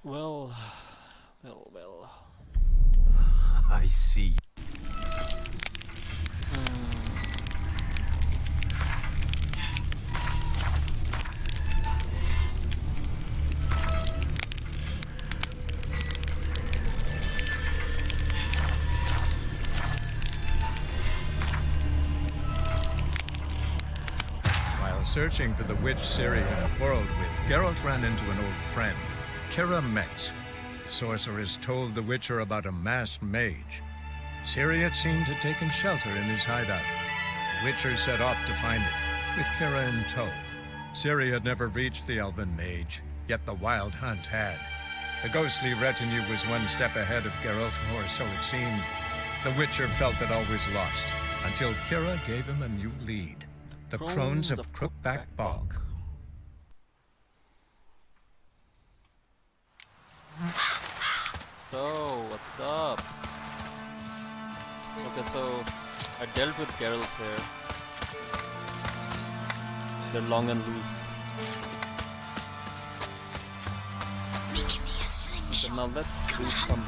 Well, well. I see. While searching for the witch Ciri had quarreled with, Geralt ran into an old friend, Kira Metz. The sorceress told the Witcher about a masked mage. Ciri, it seemed, had taken shelter in his hideout. The Witcher set off to find it, with Kira in tow. Ciri had never reached the elven mage, yet the wild hunt had. The ghostly retinue was one step ahead of Geralt, or so it seemed. The Witcher felt that all was lost, until Kira gave him a new lead. The Crones of Crookback Bog. So, what's up? Okay, so I dealt with Geralt here. They're long and loose. Making me a slingshot. So now let's do some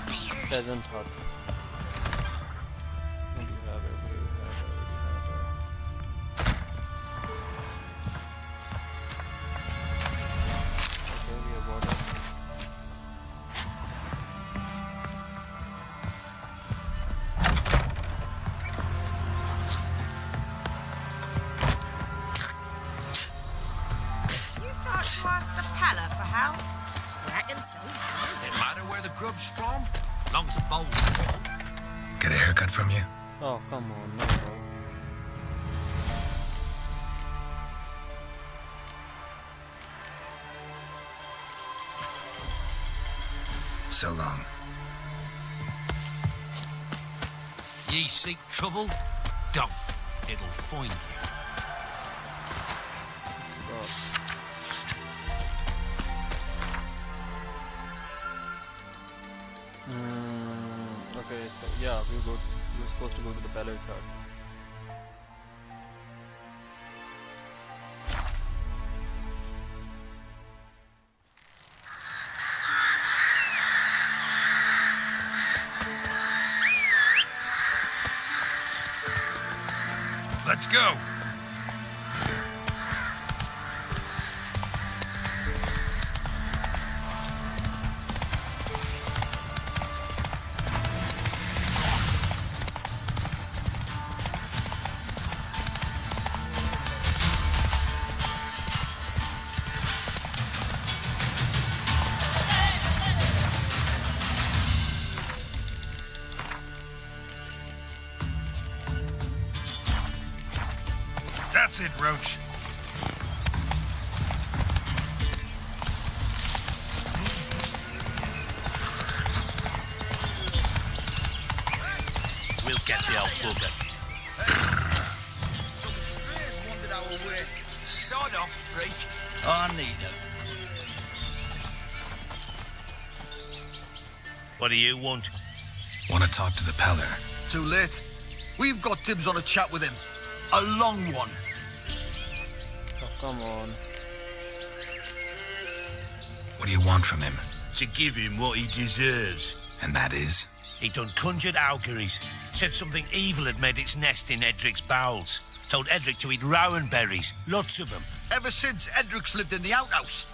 peasant huts. What do you have here? What do you have here? Okay, we have water. You thought to ask the Pella for help? Reckon so. It matter where the grub's from, long as the bowl's full. Get a haircut from you? Oh, come on, no, bro. So long. Ye seek trouble? Don't. It'll find you. Okay, so yeah, we were supposed to go to the Beller's hut. Let's go. That's it, Roach. We'll get the old bugger. So the strays wandered our way. Sod off, freak. I need them. What do you want? Want to talk to the Peller? Too late. We've got dibs on a chat with him. A long one. Oh, come on. What do you want from him? To give him what he deserves. And that is? He done conjured auguries. Said something evil had made its nest in Edric's bowels. Told Edric to eat rowan berries. Lots of them. Ever since Edric's lived in the outhouse.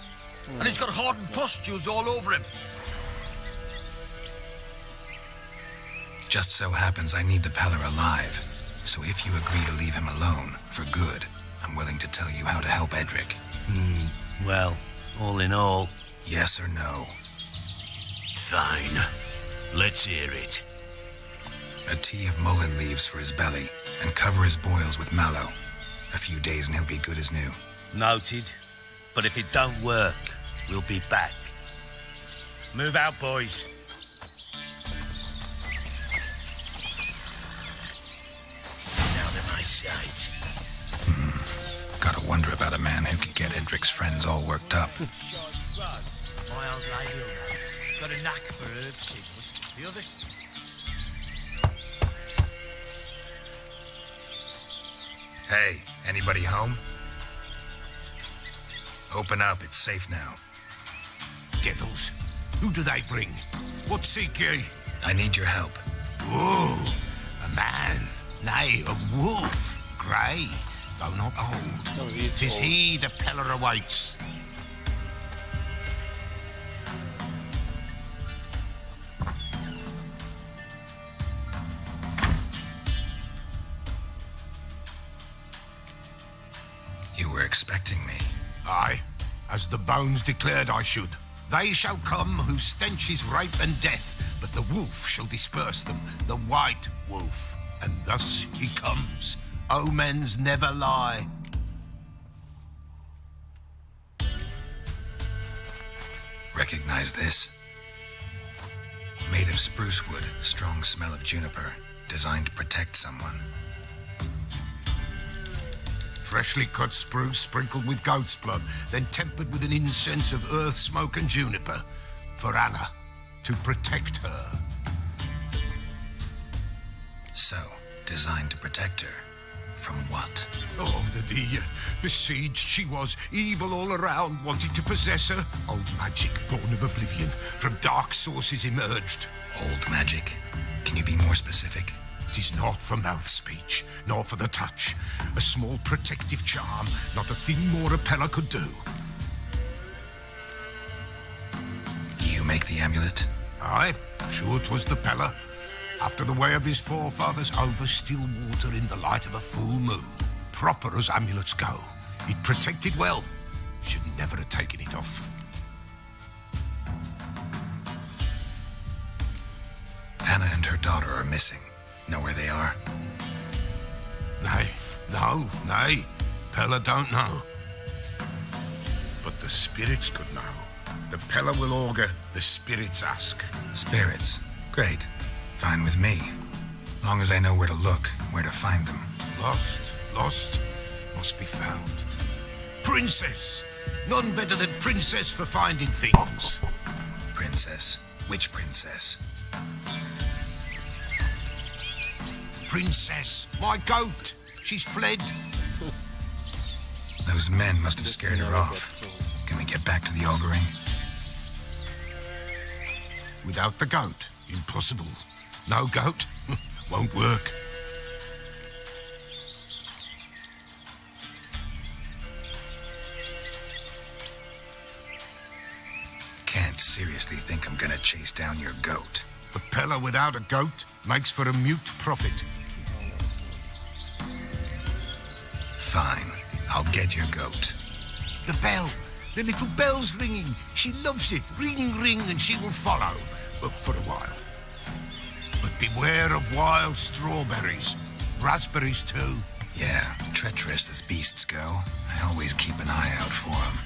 And he's got hardened pustules all over him. Just so happens I need the Peller alive. So if you agree to leave him alone, for good, I'm willing to tell you how to help Edric. Well, all in all, Yes or no? fine. Let's hear it. A tea of mullein leaves for his belly, and cover his boils with mallow. A few days and he'll be good as new. Noted. But if it don't work, we'll be back. Move out, boys. Now to my sight. Gotta wonder about a man who could get Edric's friends all worked up. My old lady will know. Got a knack for herb signals. The other... Hey, anybody home? Open up, it's safe now. Devils. Who do they bring? What seek ye? I need your help. Oh, a man. Nay, a wolf. Grey, though not old. No, he's 'Tis old. he the Peller awaits. You were expecting me. Aye, as the bones declared I should. They shall come whose stench is rape and death, but the wolf shall disperse them, the white wolf. And thus he comes. Omens never lie. Recognize this? Made of spruce wood, strong smell of juniper, designed to protect someone. Freshly cut spruce sprinkled with goat's blood, then tempered with an incense of earth, smoke and juniper. For Anna, to protect her. So, designed to protect her. From what? Oh, the besieged she was, evil all around, wanting to possess her. Old magic, born of oblivion, from dark sources emerged. Old magic? Can you be more specific? 'Tis not for mouth speech, nor for the touch. A small protective charm, not a thing more a Peller could do. You make the amulet? Aye, sure 'twas the Peller. After the way of his forefathers, over still water in the light of a full moon. Proper as amulets go. It protected well. Should never have taken it off. Anna and her daughter are missing. Know where they are? Nay. Peller don't know. But the spirits could know. The Peller will augur, the spirits ask. Spirits. Great. Fine with me. Long as I know where to look, where to find them. Lost, must be found. Princess! None better than Princess for finding things. Princess. Which princess? Princess, my goat! She's fled. Those men must have This scared her never off. gets sold. Can we get back to the auguring? Without the goat, impossible. No goat, won't work. Can't seriously think I'm gonna chase down your goat. A Peller without a goat makes for a mute prophet. Fine. I'll get your goat. The bell, the little bell's ringing. She loves it. Ring, ring, and she will follow. But for a while. But beware of wild strawberries. Raspberries, too. Yeah, treacherous as beasts go. I always keep an eye out for them.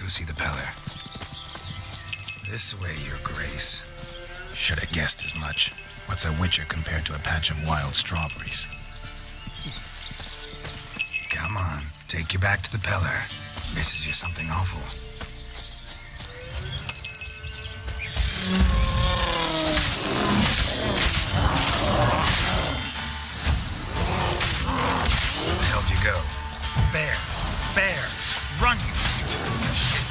See the Peller. This way, Your Grace. Should have guessed as much. What's a witcher compared to a patch of wild strawberries? Come on, take you back to the Peller. Misses you something awful. Where the hell'd you go? Bear! Run, you stupid piece of shit!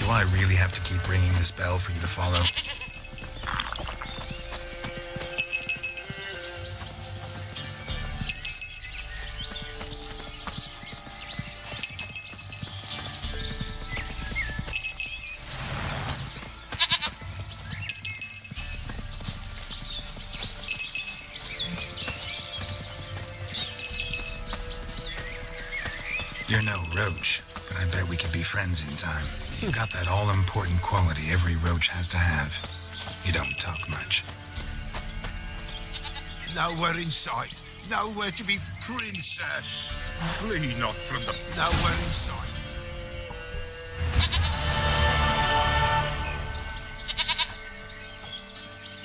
Do I really have to keep ringing this bell for you to follow? You're no roach, but I bet we could be friends in time. You've got that all-important quality every roach has to have. You don't talk much. Nowhere in sight. Nowhere to be, princess. Flee not from the... Nowhere in sight.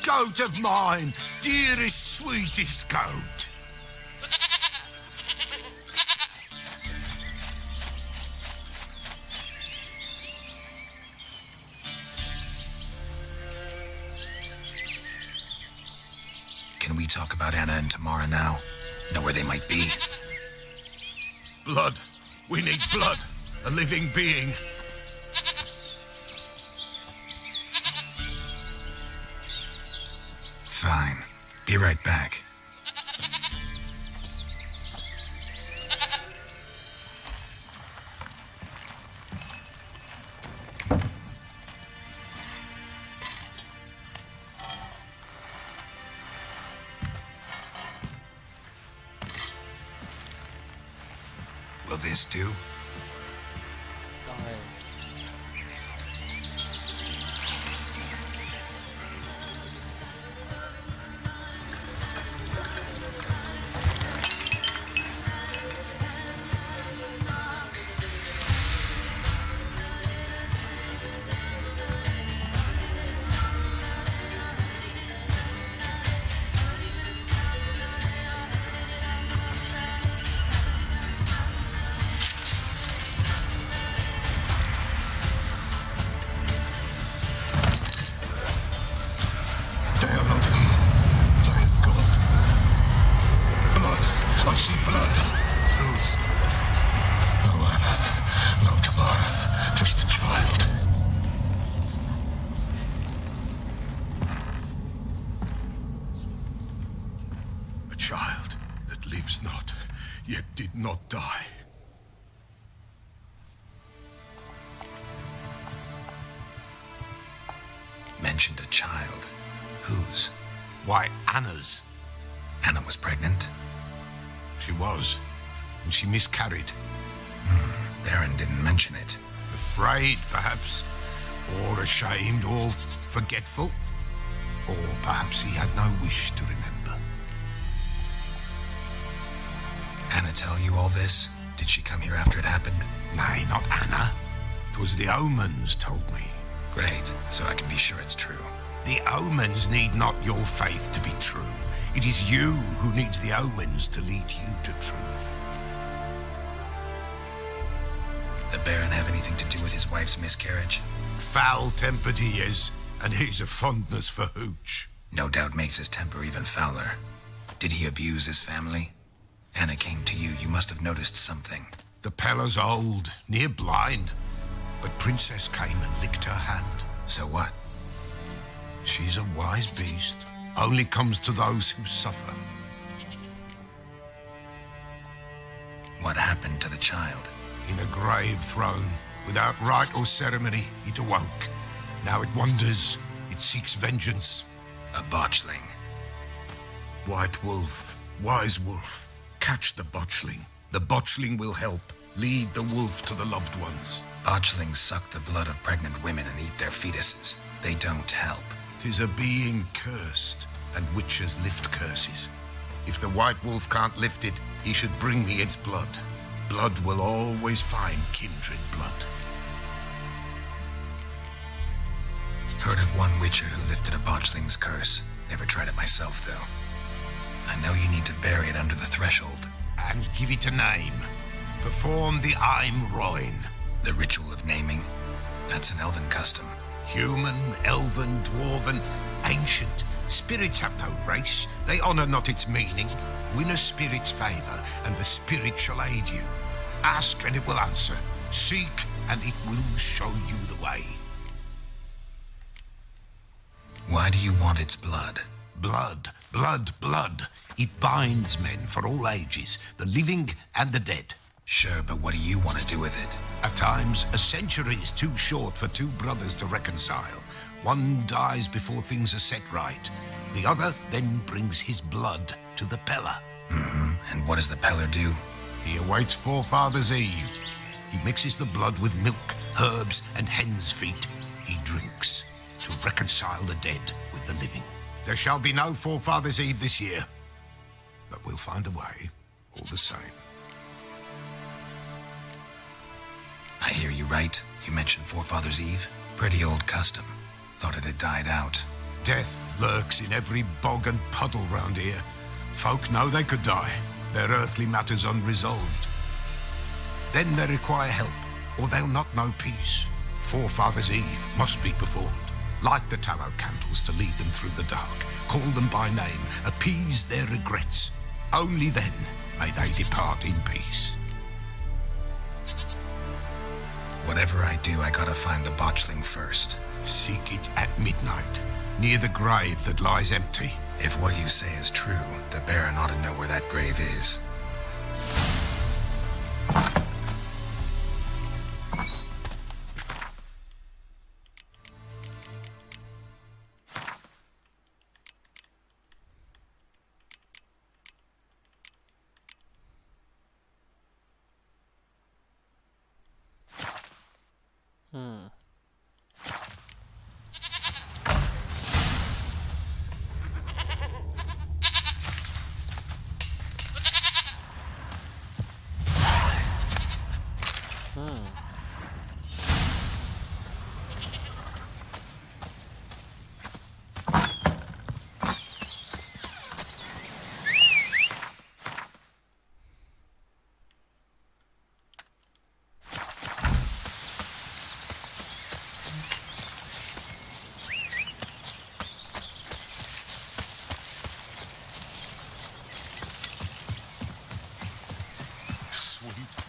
Goat of mine, dearest, sweetest goat. Can we talk about Anna and Tamara now? Know where they might be? Blood. We need blood. A living being. Fine. Be right back. Will this do? Die. I see blood. Whose? No Anna, no Tamara, just the child. A child that lives not, yet did not die. Mentioned a child. Whose? Why, Anna's. Anna was pregnant? She was, and she miscarried. Baron didn't mention it. Afraid, perhaps, or ashamed, or forgetful. Or perhaps he had no wish to remember. Anna tell you all this? Did she come here after it happened? Nay, not Anna. 'Twas the omens told me. Great, so I can be sure it's true. The omens need not your faith to be true. It is you who needs the omens to lead you to truth. The Baron have anything to do with his wife's miscarriage? Foul-tempered he is, and he's a fondness for hooch. No doubt makes his temper even fouler. Did he abuse his family? Anna came to you. You must have noticed something. The Pella's old, near blind, but Princess came and licked her hand. So what? She's a wise beast. Only comes to those who suffer. What happened to the child? In a grave thrown, without rite or ceremony, it awoke. Now it wanders, it seeks vengeance. A botchling. White wolf, wise wolf, catch the botchling. The botchling will help, lead the wolf to the loved ones. Botchlings suck the blood of pregnant women and eat their fetuses. They don't help. 'Tis a being cursed, and witches lift curses. If the white wolf can't lift it, he should bring me its blood. Blood will always find kindred blood. Heard of one witcher who lifted a botchling's curse. Never tried it myself, though. I know you need to bury it under the threshold. And give it a name. Perform the Aim Roin. The ritual of naming. That's an elven custom. Human, elven, dwarven, ancient. Spirits have no race. They honor not its meaning. Win a spirit's favor, and the spirit shall aid you. Ask, and it will answer. Seek, and it will show you the way. Why do you want its blood? Blood, blood, blood. It binds men for all ages, the living and the dead. Sure, but what do you want to do with it? At times, a century is too short for two brothers to reconcile. One dies before things are set right. The other then brings his blood to the Peller. And what does the Peller do? He awaits Forefathers' Eve. He mixes the blood with milk, herbs, and hen's feet. He drinks to reconcile the dead with the living. There shall be no Forefathers' Eve this year, but we'll find a way, all the same. I hear you right. You mentioned Forefathers' Eve. Pretty old custom. Thought it had died out. Death lurks in every bog and puddle round here. Folk know they could die, their earthly matters unresolved. Then they require help, or they'll not know peace. Forefathers' Eve must be performed. Light the tallow candles to lead them through the dark. Call them by name, appease their regrets. Only then may they depart in peace. Whatever I do, I gotta find the botchling first. Seek it at midnight, near the grave that lies empty. If what you say is true, the Baron ought to know where that grave is.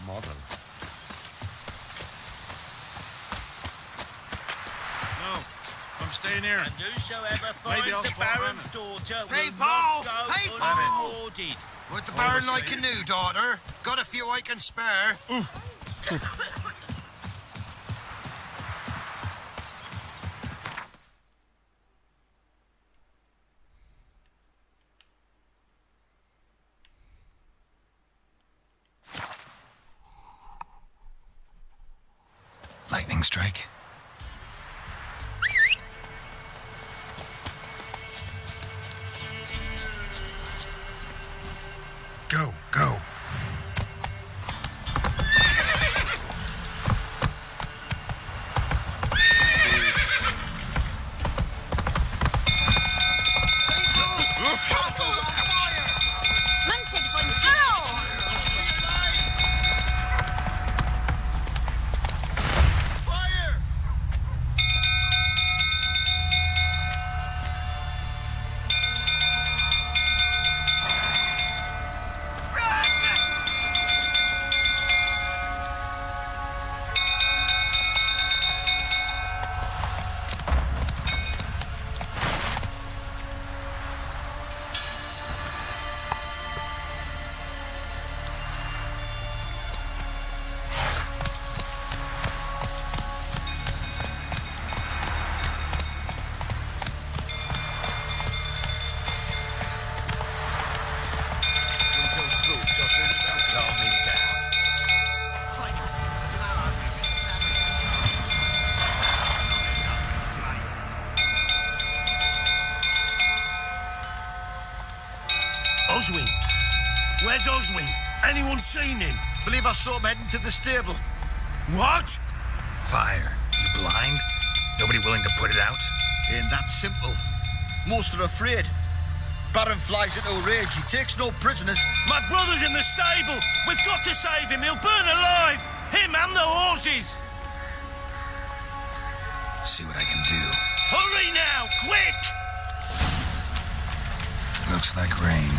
Model. No, I'm staying here. And whosoever Maybe finds I'll the swap Baron's around. daughter Hey, will Paul! not go Hey, Paul! unrewarded. Would the Baron like a new daughter? Got a few I can spare. Lightning strike? Go, go. Castle's on fire! Man said find the Hello! Fire! Oswin? Where's Oswin? Anyone seen him? Believe I saw him heading to the stable. What? Fire. You blind? Nobody willing to put it out? Ain't that simple. Most are afraid. Baron flies into a rage. He takes no prisoners. My brother's in the stable. We've got to save him. He'll burn alive. Him and the horses. See what I can do. Hurry now, quick! Looks like rain.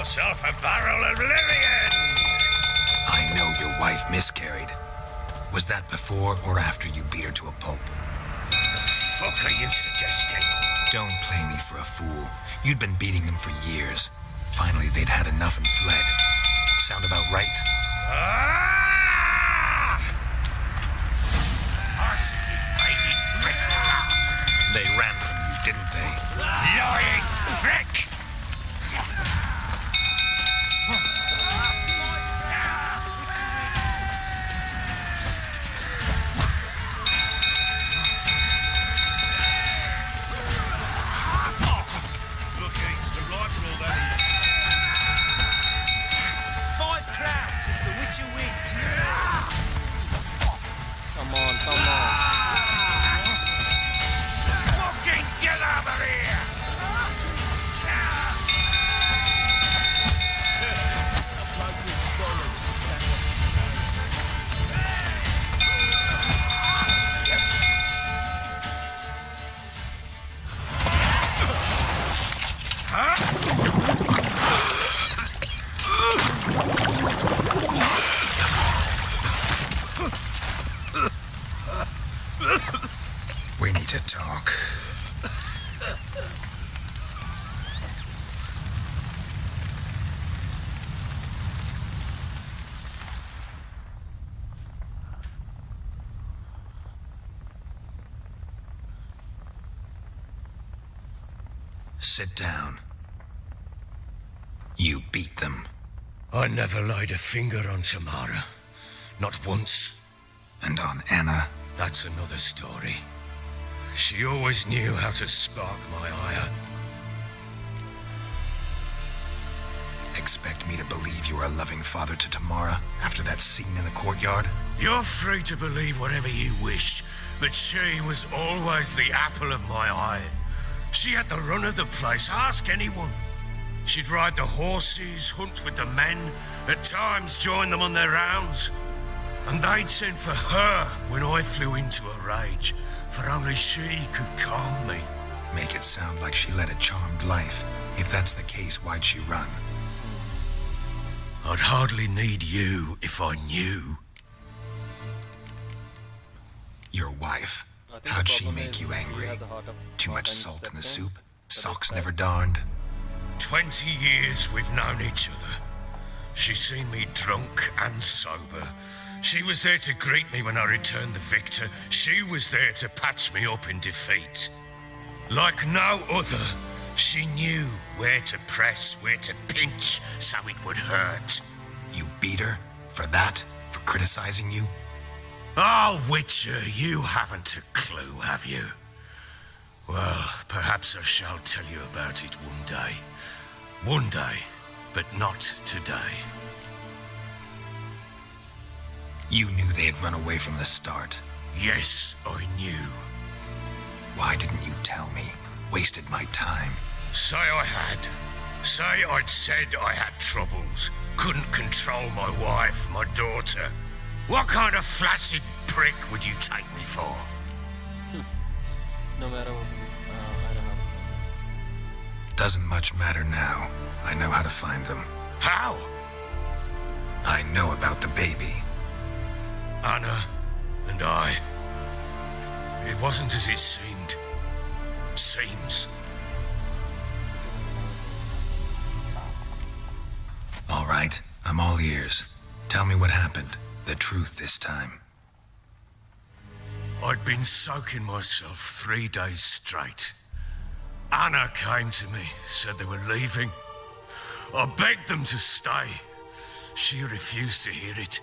yourself a barrel of Lillian! I know your wife miscarried. Was that before or after you beat her to a pulp? What the fuck are you suggesting? Don't play me for a fool. You'd been beating them for years. Finally, they'd had enough and fled. Sound about right? Ah! They ran from you, didn't they? Lying prick! Look, it's the rifle that is. 5 crowns says the Witcher wins. Come on, come on. Fucking get over here! We need to talk. Sit down. You beat them. I never laid a finger on Tamara. Not once. And on Anna? That's another story. She always knew how to spark my ire. Expect me to believe you were a loving father to Tamara after that scene in the courtyard? You're free to believe whatever you wish, but she was always the apple of my eye. She had the run of the place, ask anyone. She'd ride the horses, hunt with the men, at times join them on their rounds. And they'd send for her when I flew into a rage, for only she could calm me. Make it sound like she led a charmed life. If that's the case, why'd she run? I'd hardly need you if I knew. Your wife. I think How'd the she problem make is you he angry? has a heart of Too much heart and salt in the acceptance, soup? but Socks it's never like- darned? 20 years we've known each other. She's seen me drunk and sober. She was there to greet me when I returned the victor. She was there to patch me up in defeat. Like no other, she knew where to press, where to pinch, so it would hurt. You beat her? For that? For criticizing you? Oh, Witcher, you haven't a clue, have you? Well, perhaps I shall tell you about it one day. One day, but not today. You knew they had run away from the start. Yes, I knew. Why didn't you tell me? Wasted my time. Say I had. Say I'd said I had troubles. Couldn't control my wife, my daughter. What kind of flaccid prick would you take me for? No matter what, I don't know. Doesn't much matter now. I know how to find them. How? I know about the baby. Anna and I. It wasn't as it seemed. Seems. All right, I'm all ears. Tell me what happened. The truth this time. I'd been soaking myself 3 days straight. Anna came to me, said they were leaving. I begged them to stay. She refused to hear it.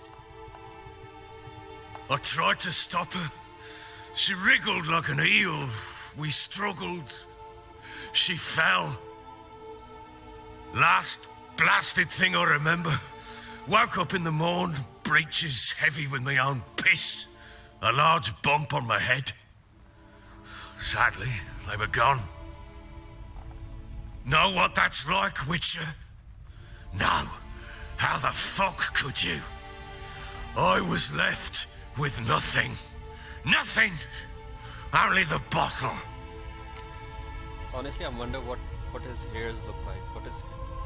I tried to stop her. She wriggled like an eel. We struggled. She fell. Last blasted thing I remember. Woke up in the morn, breeches heavy with my own piss. A large bump on my head. Sadly, they were gone. Know what that's like, Witcher? No. How the fuck could you? I was left with nothing. Nothing! Only the bottle. Honestly, I wonder what his hairs look like. What is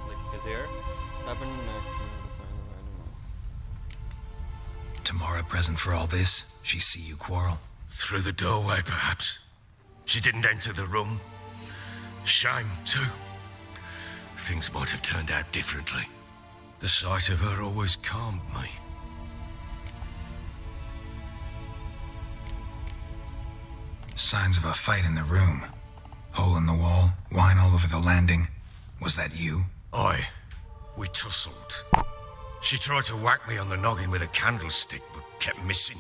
like He's here. Happened next. The sign of animal. Tamara present for all this? She see you quarrel? Through the doorway, perhaps. She didn't enter the room. Shame, too. Things might have turned out differently. The sight of her always calmed me. Signs of a fight in the room. Hole in the wall, wine all over the landing. Was that you? Aye. We tussled. She tried to whack me on the noggin with a candlestick, but kept missing.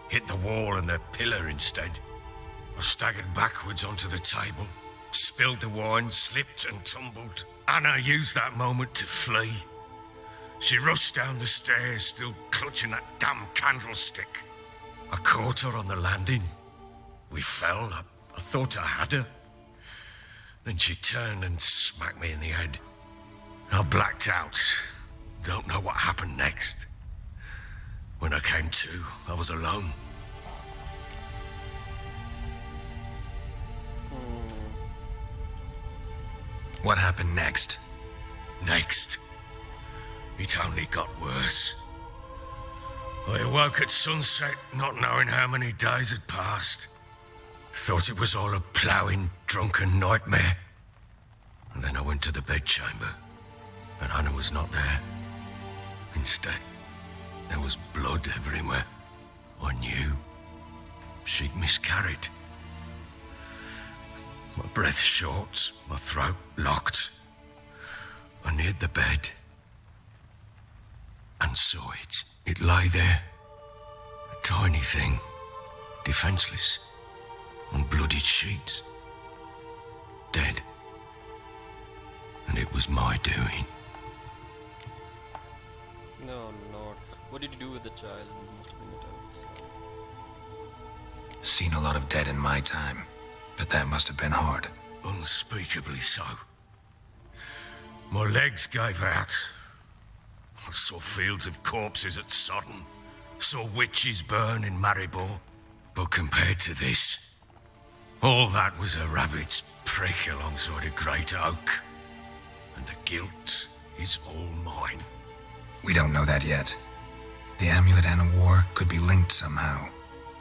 Hit the wall and the pillar instead. I staggered backwards onto the table, spilled the wine, slipped and tumbled. Anna used that moment to flee. She rushed down the stairs, still clutching that damn candlestick. I caught her on the landing. We fell. I thought I had her. Then she turned and smacked me in the head. I blacked out. Don't know what happened next. When I came to, I was alone. What happened next? Next, it only got worse. I awoke at sunset, not knowing how many days had passed. Thought it was all a ploughing, drunken nightmare. And then I went to the bedchamber, but Anna was not there. Instead, there was blood everywhere. I knew she'd miscarried. My breath short, my throat locked. I neared the bed and saw it. It lay there, a tiny thing, defenseless, on bloodied sheets, dead. And it was my doing. No, Lord. What did you do with the child? It must have been a terrible slaughter. Seen a lot of dead in my time, but that must have been hard. Unspeakably so. My legs gave out. I saw fields of corpses at Sodden. Saw witches burn in Maribor. But compared to this, all that was a rabbit's prick alongside a great oak. And the guilt is all mine. We don't know that yet. The amulet Anna wore could be linked somehow.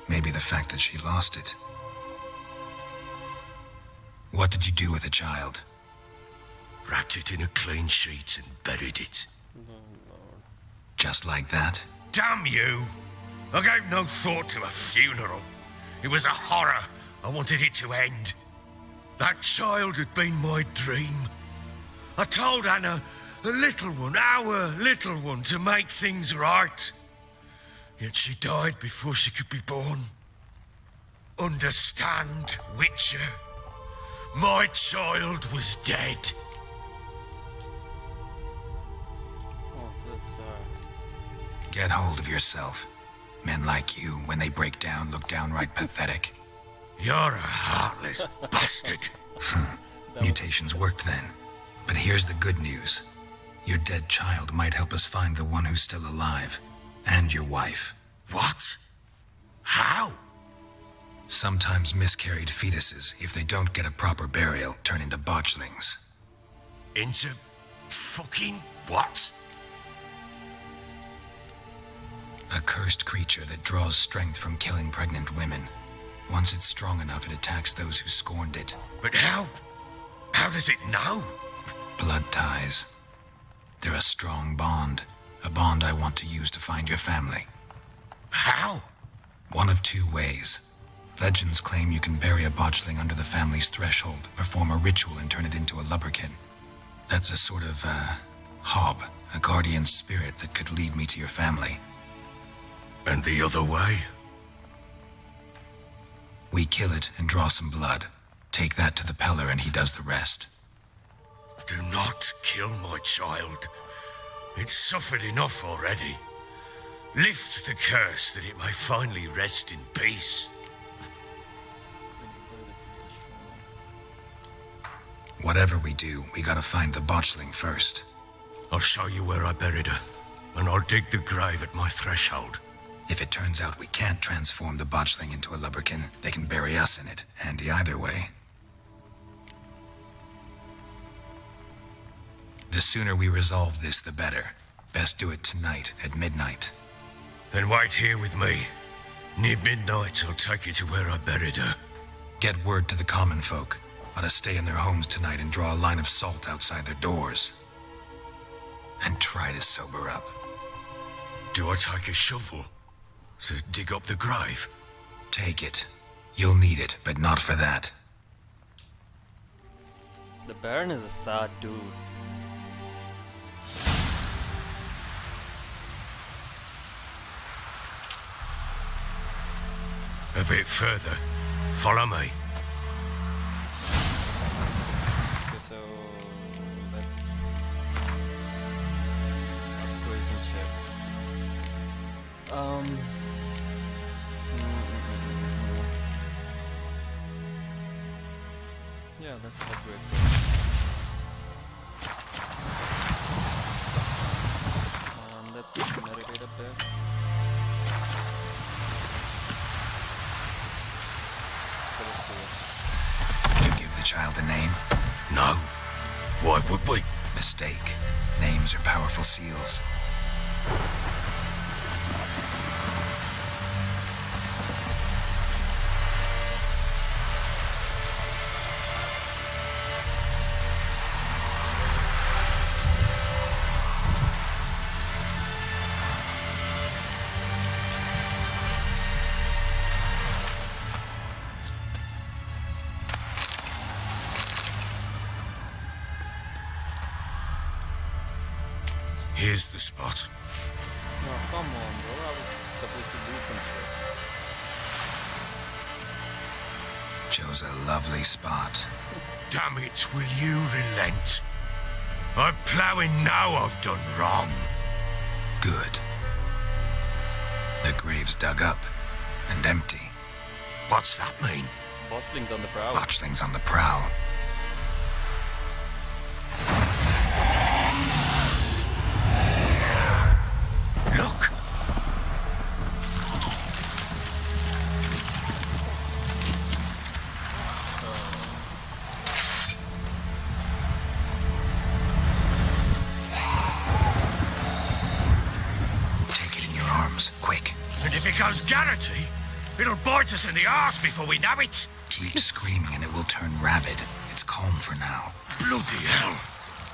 Maybe the fact that she lost it. What did you do with the child? Wrapped it in a clean sheet and buried it. Just like that? Damn you! I gave no thought to a funeral. It was a horror. I wanted it to end. That child had been my dream. I told Anna, the little one, our little one, to make things right. Yet she died before she could be born. Understand, Witcher? My child was dead. Oh, this, Get hold of yourself. Men like you, when they break down, look downright pathetic. You're a heartless bastard. Mutations worked then. But here's the good news. Your dead child might help us find the one who's still alive. And your wife. What? How? Sometimes miscarried fetuses, if they don't get a proper burial, turn into botchlings. Into fucking what? A cursed creature that draws strength from killing pregnant women. Once it's strong enough, it attacks those who scorned it. But how? How does it know? Blood ties. They're a strong bond. A bond I want to use to find your family. How? One of two ways. Legends claim you can bury a botchling under the family's threshold, perform a ritual and turn it into a lubberkin. That's a sort of, hob, a guardian spirit that could lead me to your family. And the other way? We kill it and draw some blood. Take that to the Peller and he does the rest. Do not kill my child. It's suffered enough already. Lift the curse that it may finally rest in peace. Whatever we do, we gotta find the botchling first. I'll show you where I buried her, and I'll dig the grave at my threshold. If it turns out we can't transform the botchling into a lubberkin, they can bury us in it. Handy either way. The sooner we resolve this, the better. Best do it tonight at midnight. Then wait here with me. Near midnight, I'll take you to where I buried her. Get word to the common folk. Ought to stay in their homes tonight and draw a line of salt outside their doors. And try to sober up. Do I take a shovel to dig up the grave? Take it. You'll need it, but not for that. The Baron is a sad dude. A bit further. Follow me. Okay, so let's upgrade and check. Yeah, let's upgrade. Let's meditate up there. You give the child a name? No. Why would we? Mistake. Names are powerful seals. Here's the spot. No, come on, bro. I was supposed to do some shit. Chose a lovely spot. Damn it, will you relent? I'm ploughing now I've done wrong. Good. The grave's dug up and empty. What's that mean? Bostling's on the prowl. Botchling's on the prowl. Look! Take it in your arms, quick. And if it goes Garrity, it'll bite us in the arse before we know it. Keep screaming and it will turn rabid. It's calm for now. Bloody hell.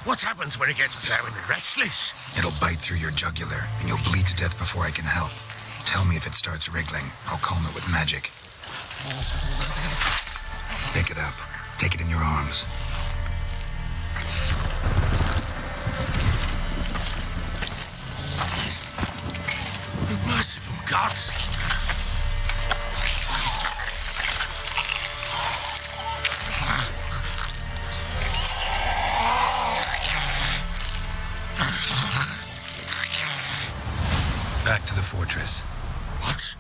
What happens when it gets ploughing restless? It'll bite through your jugular, and you'll bleed to death before I can help. Tell me if it starts wriggling. I'll calm it with magic. Pick it up. Take it in your arms. Merciful gods! Back to the fortress. What?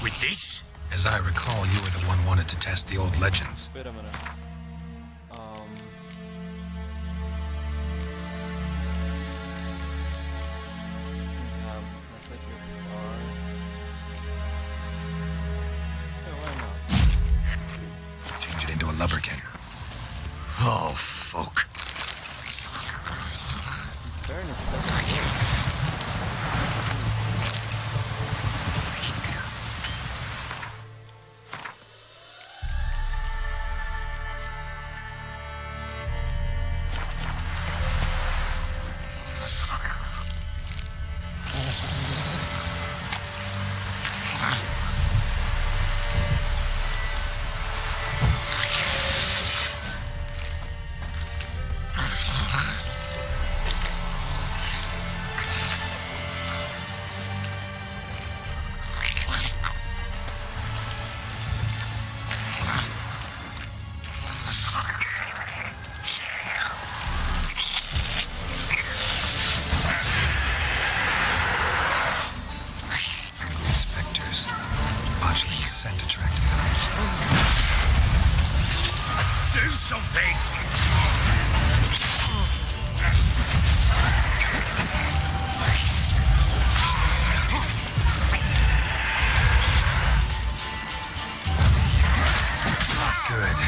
With this? As I recall, you were the one wanted to test the old legends. Wait a minute. Let's let you are. Yeah, why not? Change it into a lubberkin. Oh, fuck. Baron is better. Angry specters. Botchling's scent attracted them. Do something! Good.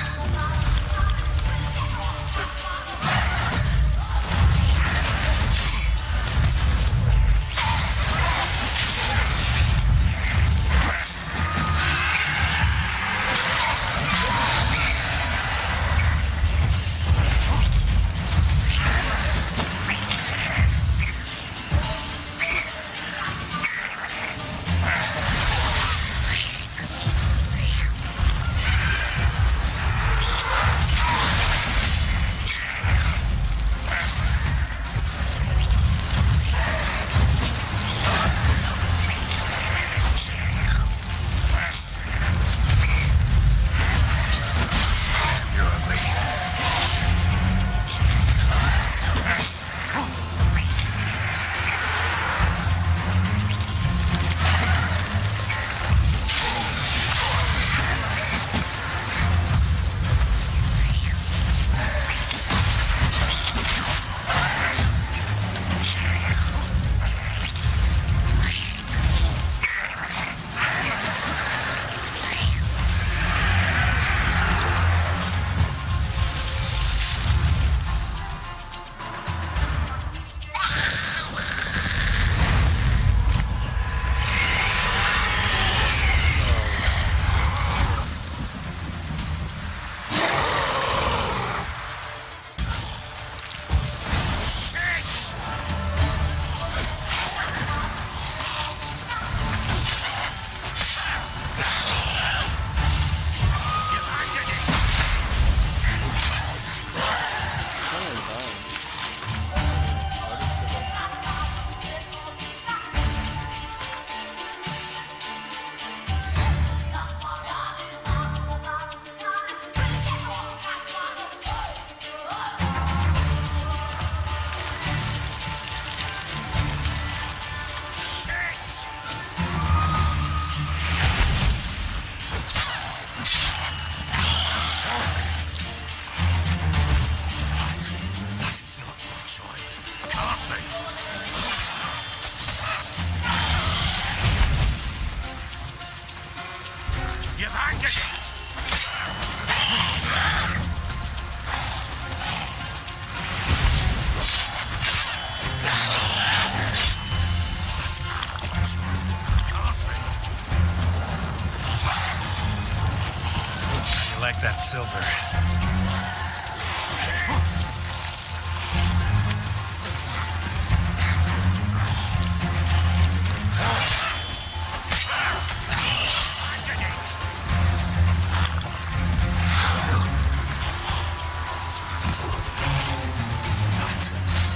like that silver.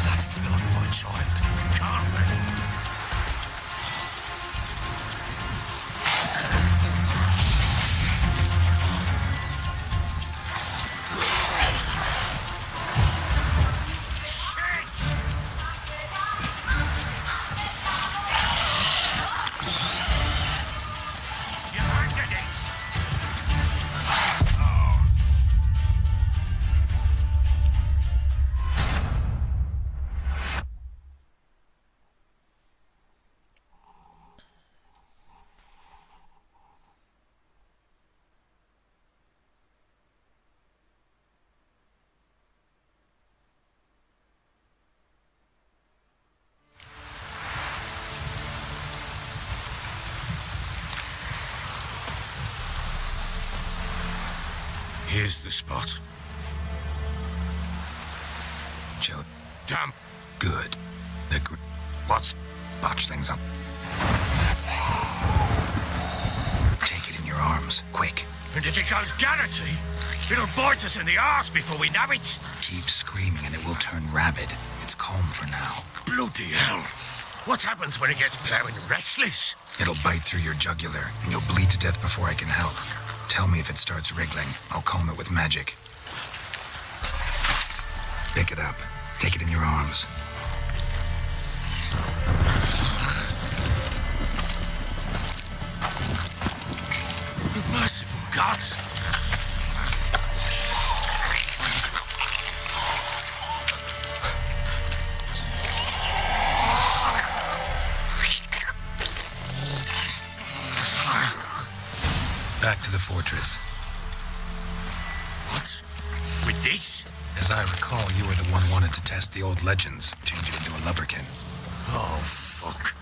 That is not my child. Can't be. Here's the spot. Joe, Damn. good. What's... Botchling's up. Take it in your arms, quick. And if it goes Garrity, it'll bite us in the arse before we know it. Keep screaming and it will turn rabid. It's calm for now. Bloody hell. What happens when it gets plowing restless? It'll bite through your jugular and you'll bleed to death before I can help. Tell me if it starts wriggling. I'll calm it with magic. Pick it up. Take it in your arms. Merciful gods. Back to the fortress. What? With this? As I recall, you were the one wanted to test the old legends, change it into a lubberkin. Oh, fuck.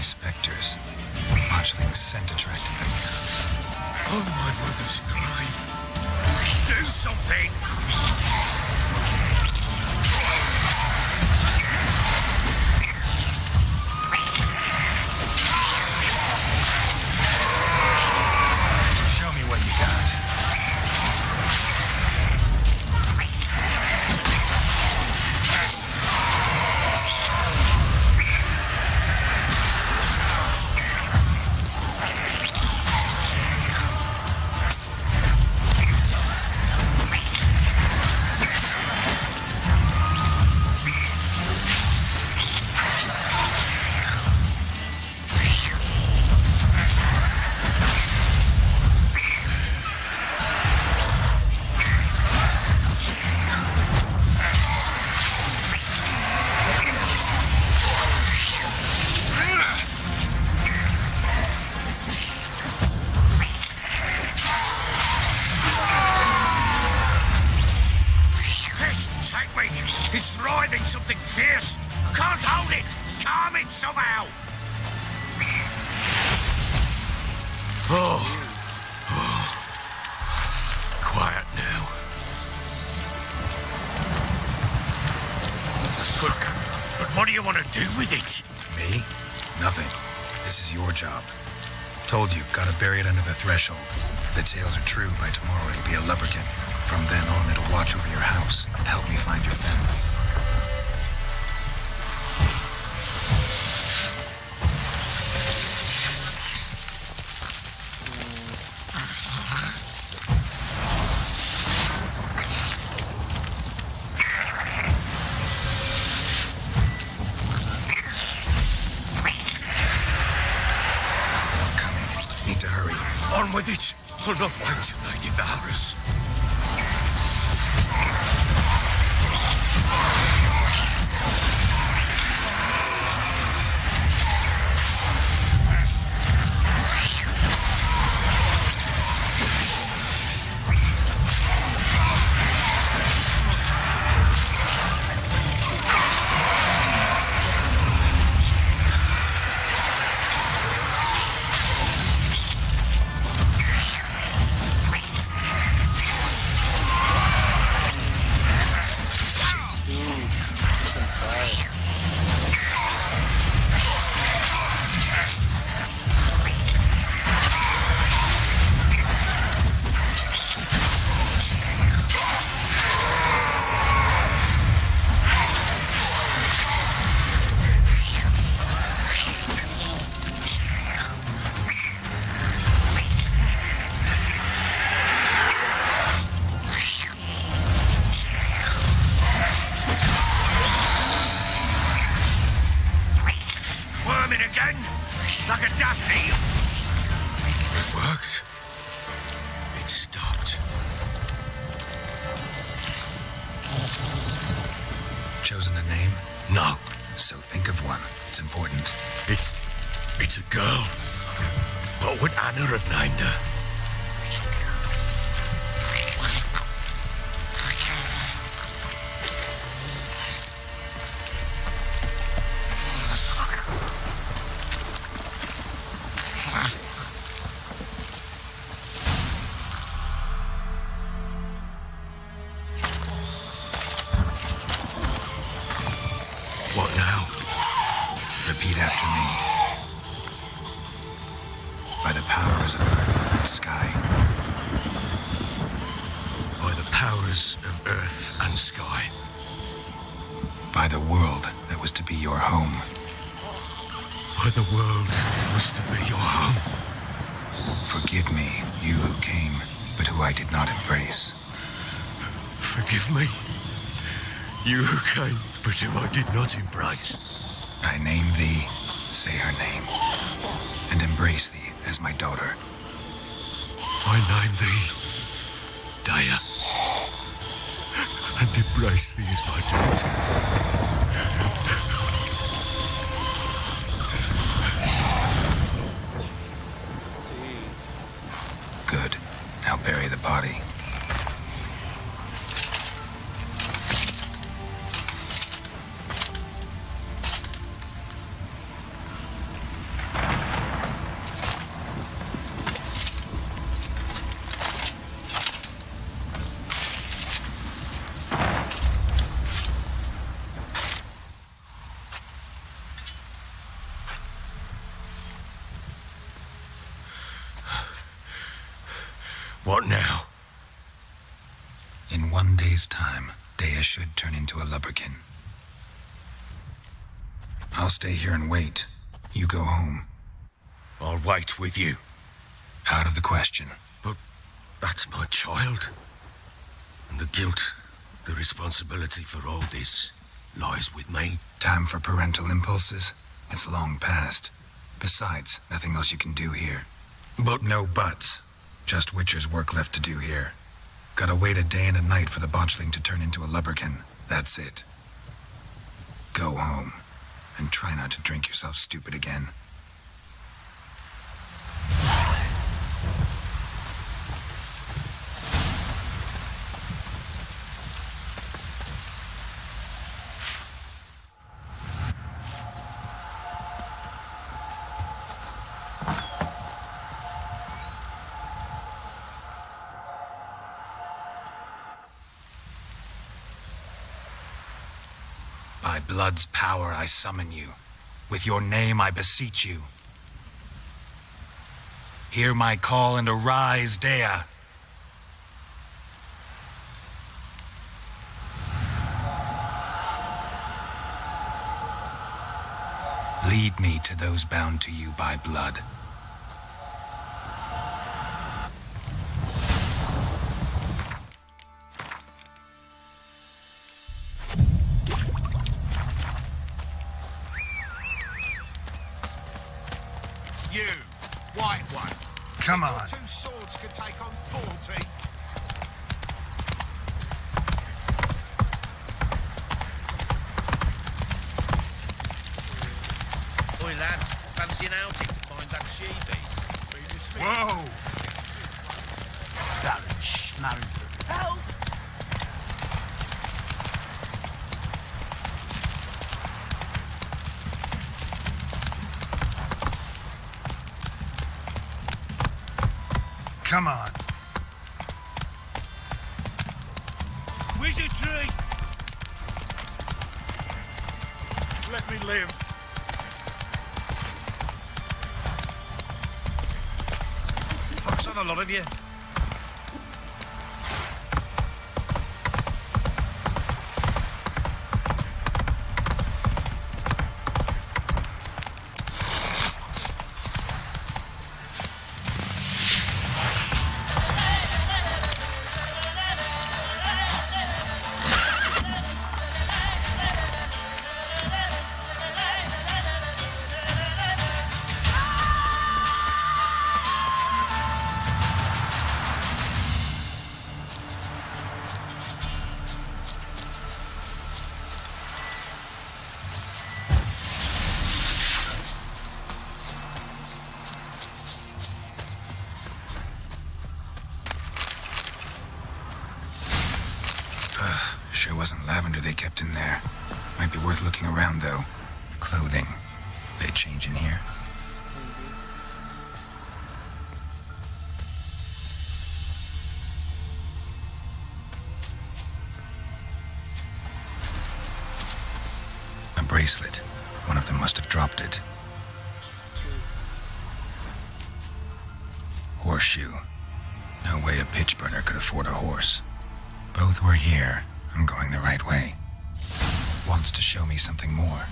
Spectres. Botchling's scent attracted them. On my mother's grave. Do something! Show me what you got. Take me! He's thriving something fierce! I can't hold it! Calm it somehow! Oh. Quiet now. But what do you want to do with it? Me? Nothing. This is your job. Told you, gotta bury it under the threshold. If the tales are true, by tomorrow it'll be a lubberkin. From then on, it'll watch over your house and help me find your family. hurry. On with it. We'll not wait till they devour us. Squirming again, like a daft eel. It worked. It stopped. Chosen a name? No, So think of one. It's important. it's a girl. What would Anna have named her? What now? Repeat after me. By the powers of earth and sky. By the powers of earth and sky. By the world that was to be your home. By the world that was to be your home. Forgive me, you who came, but who I did not embrace. Forgive me. You who came, but who I did not embrace. I name thee, say her name, and embrace thee as my daughter. I name thee Dea, and embrace thee as my daughter. Good. Now bury the body. What now? In 1 day's time, Dea should turn into a lubberkin. I'll stay here and wait. You go home. I'll wait with you. Out of the question. But that's my child. And the guilt, the responsibility for all this lies with me. Time for parental impulses? It's long past. Besides, nothing else you can do here. But No buts. Just Witcher's work left to do here. Gotta wait a day and a night for the botchling to turn into a lubberkin. That's it. Go home. And try not to drink yourself stupid again. By blood's power I summon you. With your name I beseech you. Hear my call and arise, Dea. Lead me to those bound to you by blood. You, white one, Come on. Two swords could take on 40. Oi, lads. Fancy an outing to find that she-beast? Whoa! Baron Schmarrenford. Help! Come on. Wizardry! Let me live. Pox on the lot of you. Sure wasn't lavender they kept in there. Might be worth looking around, though. Clothing. They change in here? A bracelet. One of them must have dropped it. Horseshoe. No way a pitch burner could afford a horse. Both were here. I'm going the right way. Wants to show me something more.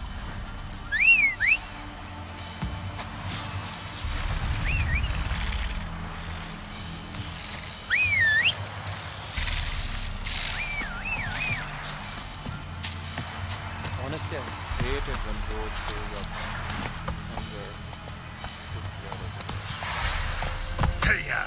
Honestly, I hate it when road shows up and Hey-ya!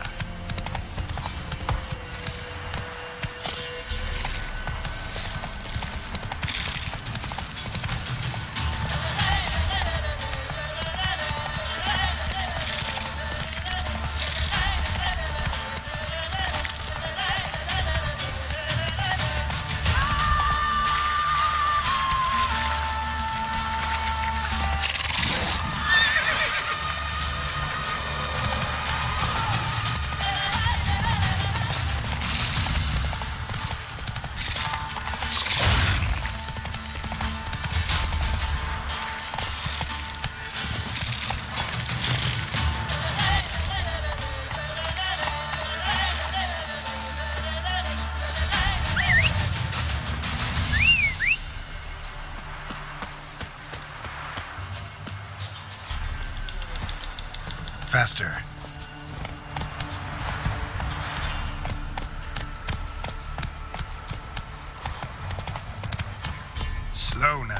Faster. Slow now.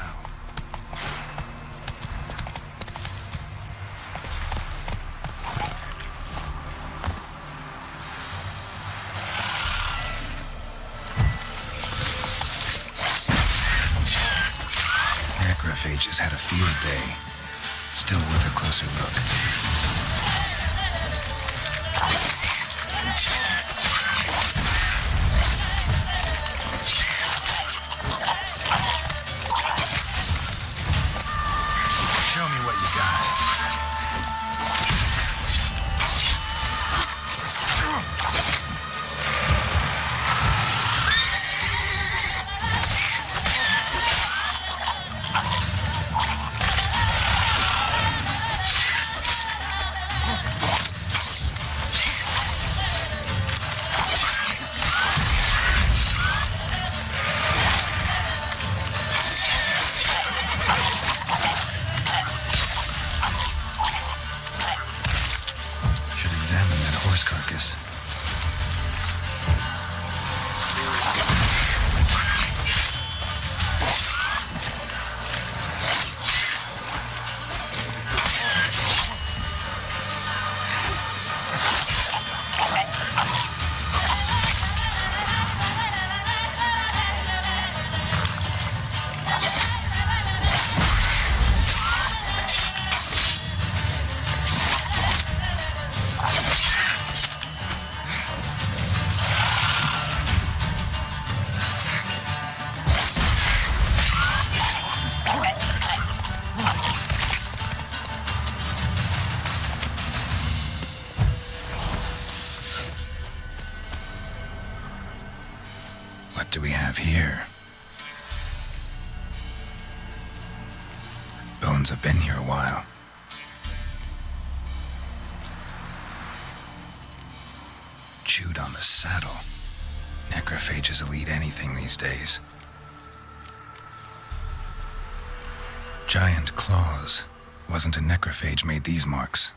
Necrophages had a field day. Still worth a closer look. Show me what you got. What do we have here? Bones have been here a while. Chewed on the saddle. Necrophages will eat anything these days. Giant claws. Wasn't a necrophage made these marks.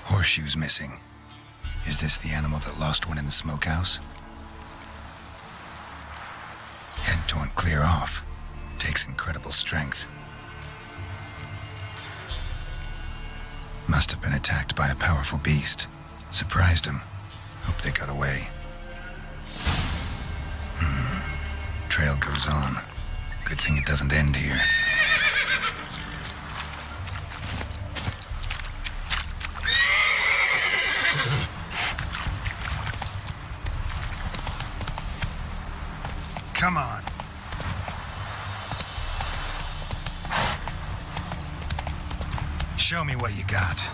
Horseshoes missing. Is this the animal that lost one in the smokehouse? Head torn clear off. Takes incredible strength. Must have been attacked by a powerful beast. Surprised him. Hope they got away. Trail goes on. Good thing it doesn't end here. Come on. Show me what you got.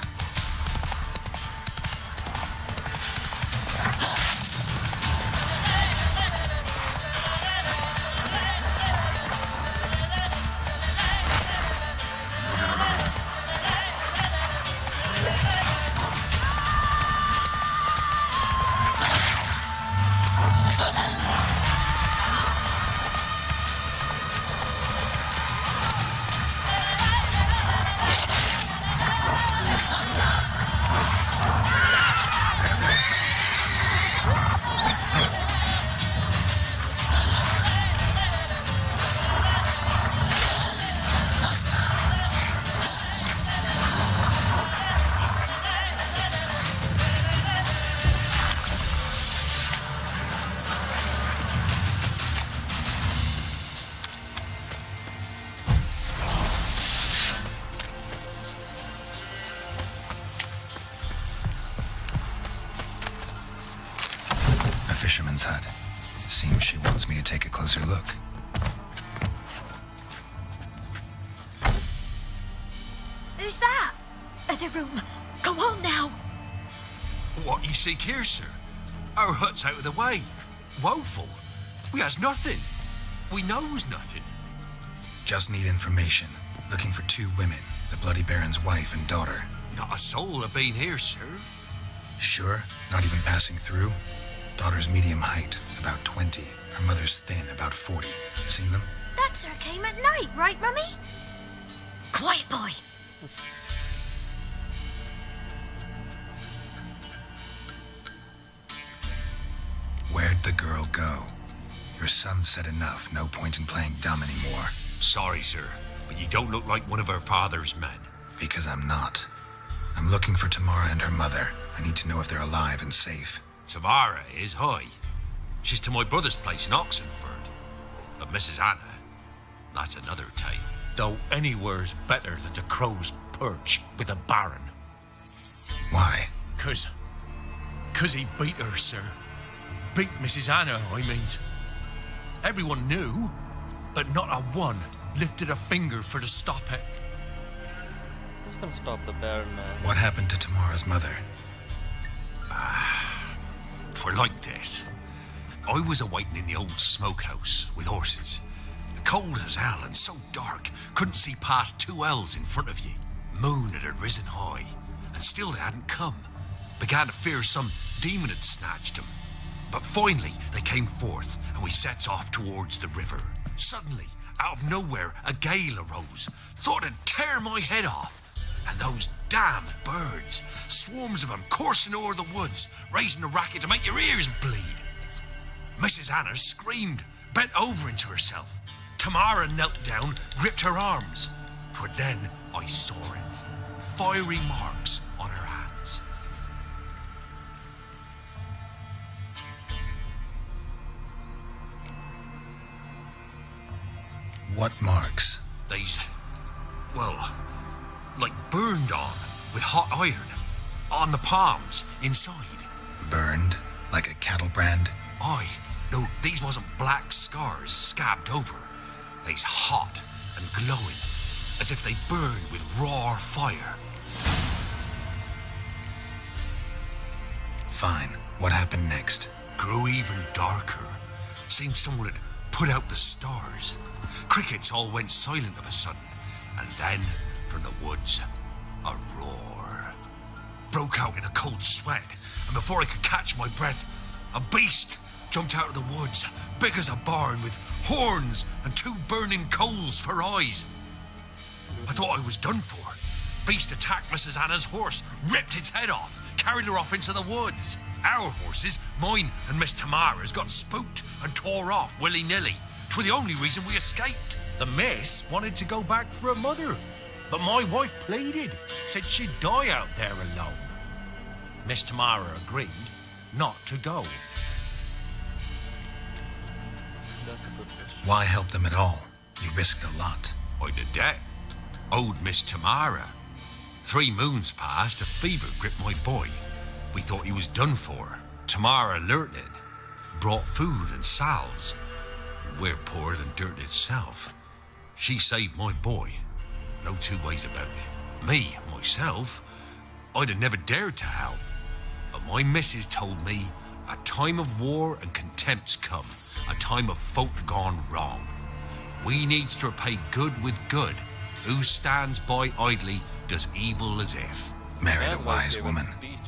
Fisherman's hut. Seems she wants me to take a closer look. Who's that? Other room. Go on now. What you seek here, sir? Our hut's out of the way. Woeful. We has nothing. We knows nothing. Just need information. Looking for 2 women, the Bloody Baron's wife and daughter. Not a soul have been here, sir. Sure? Not even passing through? Daughter's medium height, about 20. Her mother's thin, about 40. Seen them? That sir came at night, right, Mummy? Quiet, boy. Where'd the girl go? Your son said enough. No point in playing dumb anymore. Sorry, sir, but you don't look like one of our father's men. Because I'm not. I'm looking for Tamara and her mother. I need to know if they're alive and safe. Tamara is high. She's to my brother's place in Oxenford. But Mrs. Anna, that's another tale. Though anywhere's better than the Crow's Perch with a baron. Why? Cause he beat her, sir. Beat Mrs. Anna, I means. Everyone knew, but not a one lifted a finger for to stop it. Who's gonna stop the Baron now? What happened to Tamara's mother? Twere like this. I was awaiting in the old smokehouse with horses. Cold as hell and so dark, couldn't see past 2 ells in front of ye. Moon had risen high, and still they hadn't come. Began to fear some demon had snatched them. But finally they came forth, and we sets off towards the river. Suddenly, out of nowhere, a gale arose. Thought it'd tear my head off. And those damned birds, swarms of them coursing o'er the woods, raising a racket to make your ears bleed. Mrs. Anna screamed, bent over into herself. Tamara knelt down, gripped her arms. But then I saw it. Fiery marks on her hands. What marks? These, well, like burned on with hot iron. On the palms, inside. Burned? Like a cattle brand? Aye, though these wasn't black scars scabbed over. They's hot and glowing, as if they burned with raw fire. Fine. What happened next? Grew even darker. Seemed someone had put out the stars. Crickets all went silent of a sudden, and then, from the woods, a roar. Broke out in a cold sweat, and before I could catch my breath, a beast jumped out of the woods, big as a barn, with horns and 2 burning coals for eyes. I thought I was done for. Beast attacked Mrs. Anna's horse, ripped its head off, carried her off into the woods. Our horses, mine and Miss Tamara's, got spooked and tore off willy-nilly. 'Twere the only reason we escaped. The miss wanted to go back for her mother, but my wife pleaded, said she'd die out there alone. Miss Tamara agreed not to go. That's a good question. Why help them at all? You risked a lot. I'd a debt. Owed Miss Tamara. 3 moons passed, a fever gripped my boy. We thought he was done for. Tamara learnt it. Brought food and salves. We're poorer than dirt itself. She saved my boy. No 2 ways about it. Me, myself, I'd have never dared to help. But my missus told me a time of war and contempt's come. A time of folk gone wrong. We needs to repay good with good. Who stands by idly does evil as if. Married a Sounds like wise they went woman. to the beach.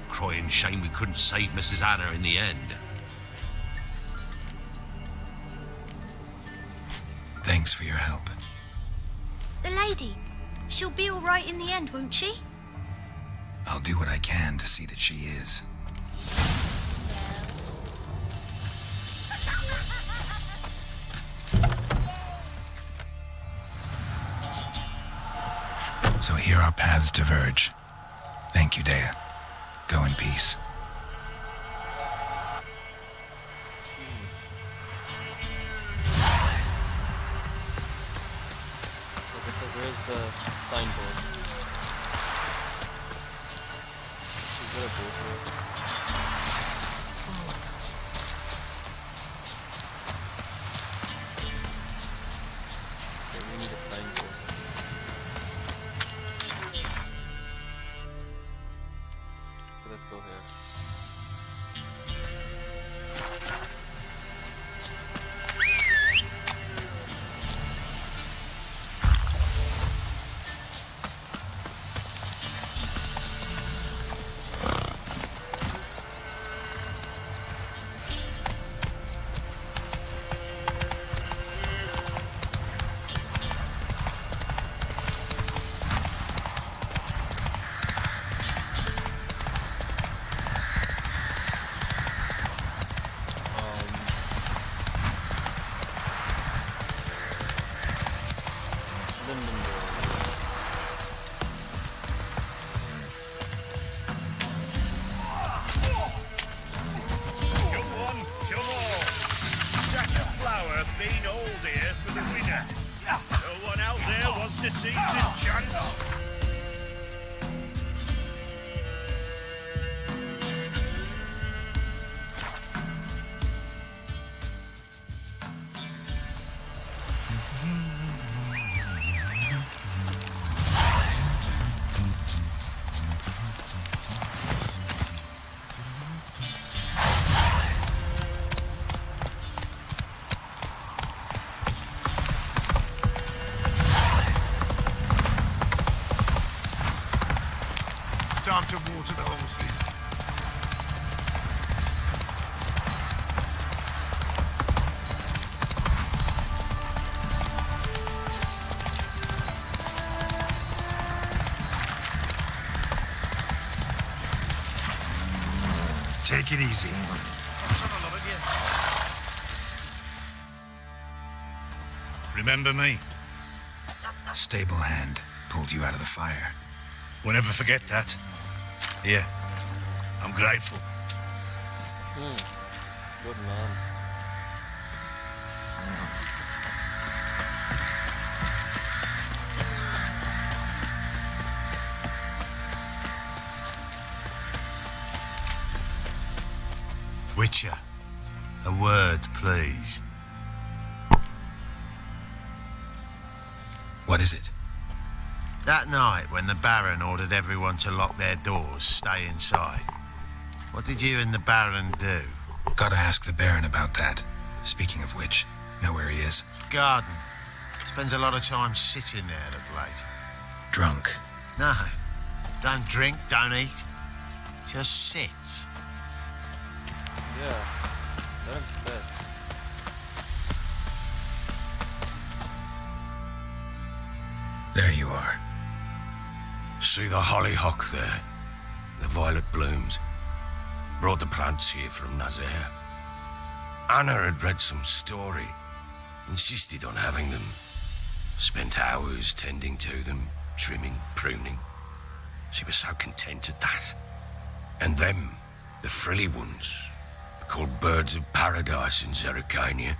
Crying shame we couldn't save Mrs. Anna in the end. Thanks for your help. The lady. She'll be all right in the end, won't she? I'll do what I can to see that she is. So here our paths diverge. Thank you, Dea. Go in peace. Okay, so where's the signboard? Is there a boat here? Okay, we need a signboard. So let's go here. Been old here for the winner. No one out there wants to seize this chance. Time to water the horses. Take it easy. Remember me? Stable hand pulled you out of the fire. We'll never forget that. Here, I'm grateful. Good man. Witcher, a word, please. What is it? That night, when the Baron ordered everyone to lock their doors, stay inside, what did you and the Baron do? Gotta ask the Baron about that. Speaking of which, know where he is? Garden. Spends a lot of time sitting there of late. Drunk. No. Don't drink, don't eat. Just sits. Yeah. Let him sit. There you are. See the hollyhock there? The violet blooms. Brought the plants here from Nazaire. Anna had read some story. Insisted on having them. Spent hours tending to them, trimming, pruning. She was so content at that. And them, the frilly ones, are called birds of paradise in Zerrikania.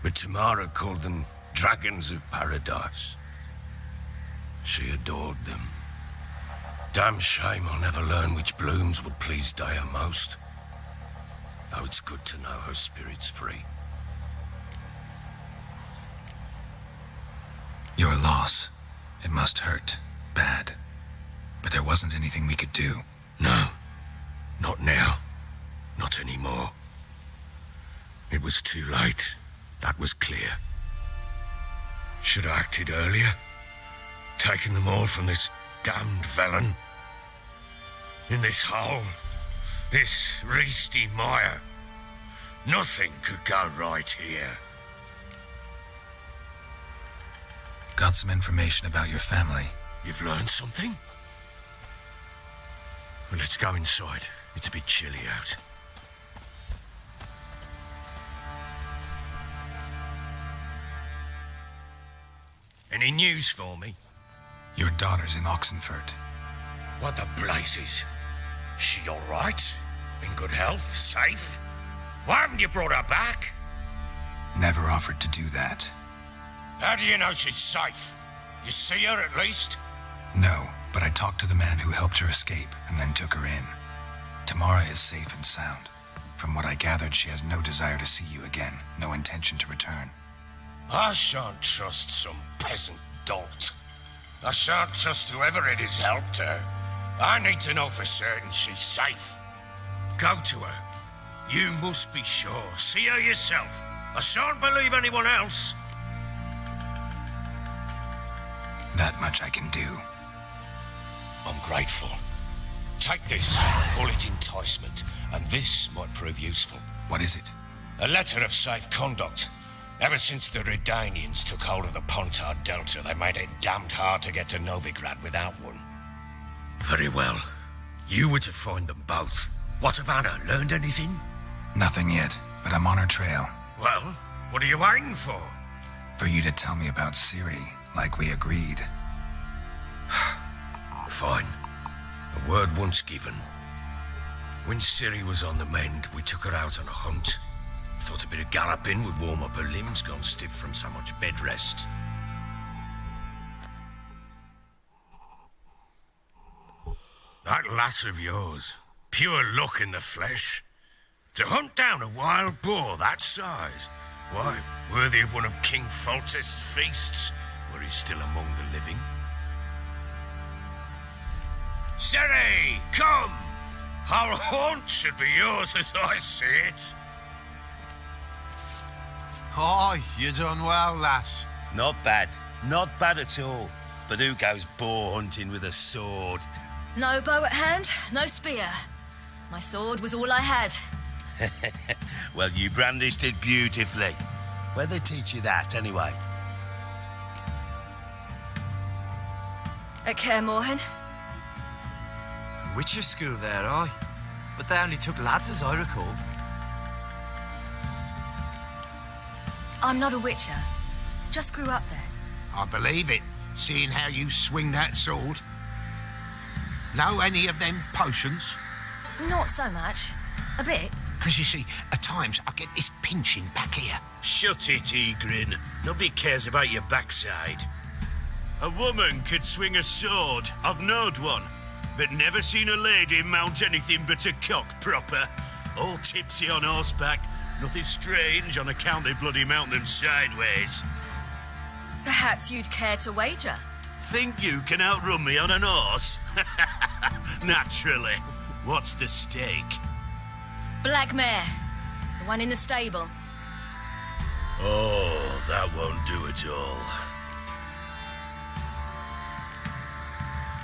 But Tamara called them dragons of paradise. She adored them. Damn shame I'll never learn which blooms would please Daya most. Though it's good to know her spirit's free. Your loss. It must hurt. Bad. But there wasn't anything we could do. No. Not now. Not anymore. It was too late. That was clear. Should have acted earlier. Taken them all from this damned Velen. In this hole. This Reesty mire. Nothing could go right here. Got some information about your family. You've learned something? Well, let's go inside. It's a bit chilly out. Any news for me? Your daughter's in Oxenfurt. What the blazes? She all right? In good health? Safe? Why haven't you brought her back? Never offered to do that. How do you know she's safe? You see her at least? No, but I talked to the man who helped her escape and then took her in. Tamara is safe and sound. From what I gathered, she has no desire to see you again, no intention to return. I shan't trust some peasant dolt. I shan't trust whoever it is helped her. I need to know for certain she's safe. Go to her. You must be sure. See her yourself. I shan't believe anyone else. That much I can do. I'm grateful. Take this, call it enticement, and this might prove useful. What is it? A letter of safe conduct. Ever since the Redanians took hold of the Pontard Delta, they made it damned hard to get to Novigrad without one. Very well. You were to find them both. What of Anna? Learned anything? Nothing yet, but I'm on her trail. Well, what are you waiting for? For you to tell me about Ciri, like we agreed. Fine. A word once given. When Ciri was on the mend, we took her out on a hunt. Thought a bit of galloping would warm up her limbs, gone stiff from so much bed rest. That lass of yours, pure luck in the flesh. To hunt down a wild boar that size, why, worthy of one of King Foltest's feasts, were he still among the living. Ciri, come! Our haunt should be yours as I see it. Oh, you done well, lass. Not bad. Not bad at all. But who goes boar hunting with a sword? No bow at hand, no spear. My sword was all I had. Well, you brandished it beautifully. Where'd they teach you that, anyway? At Kaer Morhen. Witcher school there, aye. But they only took lads, as I recall. I'm not a witcher. Just grew up there. I believe it, seeing how you swing that sword. Know any of them potions? Not so much. A bit. Because you see, at times I get this pinching back here. Shut it, Egrin. Nobody cares about your backside. A woman could swing a sword. I've knowed one. But never seen a lady mount anything but a cock proper. All tipsy on horseback. Nothing strange on account they bloody mount them sideways. Perhaps you'd care to wager? Think you can outrun me on an horse? Naturally. What's the stake? Black mare. The one in the stable. Oh, that won't do it all.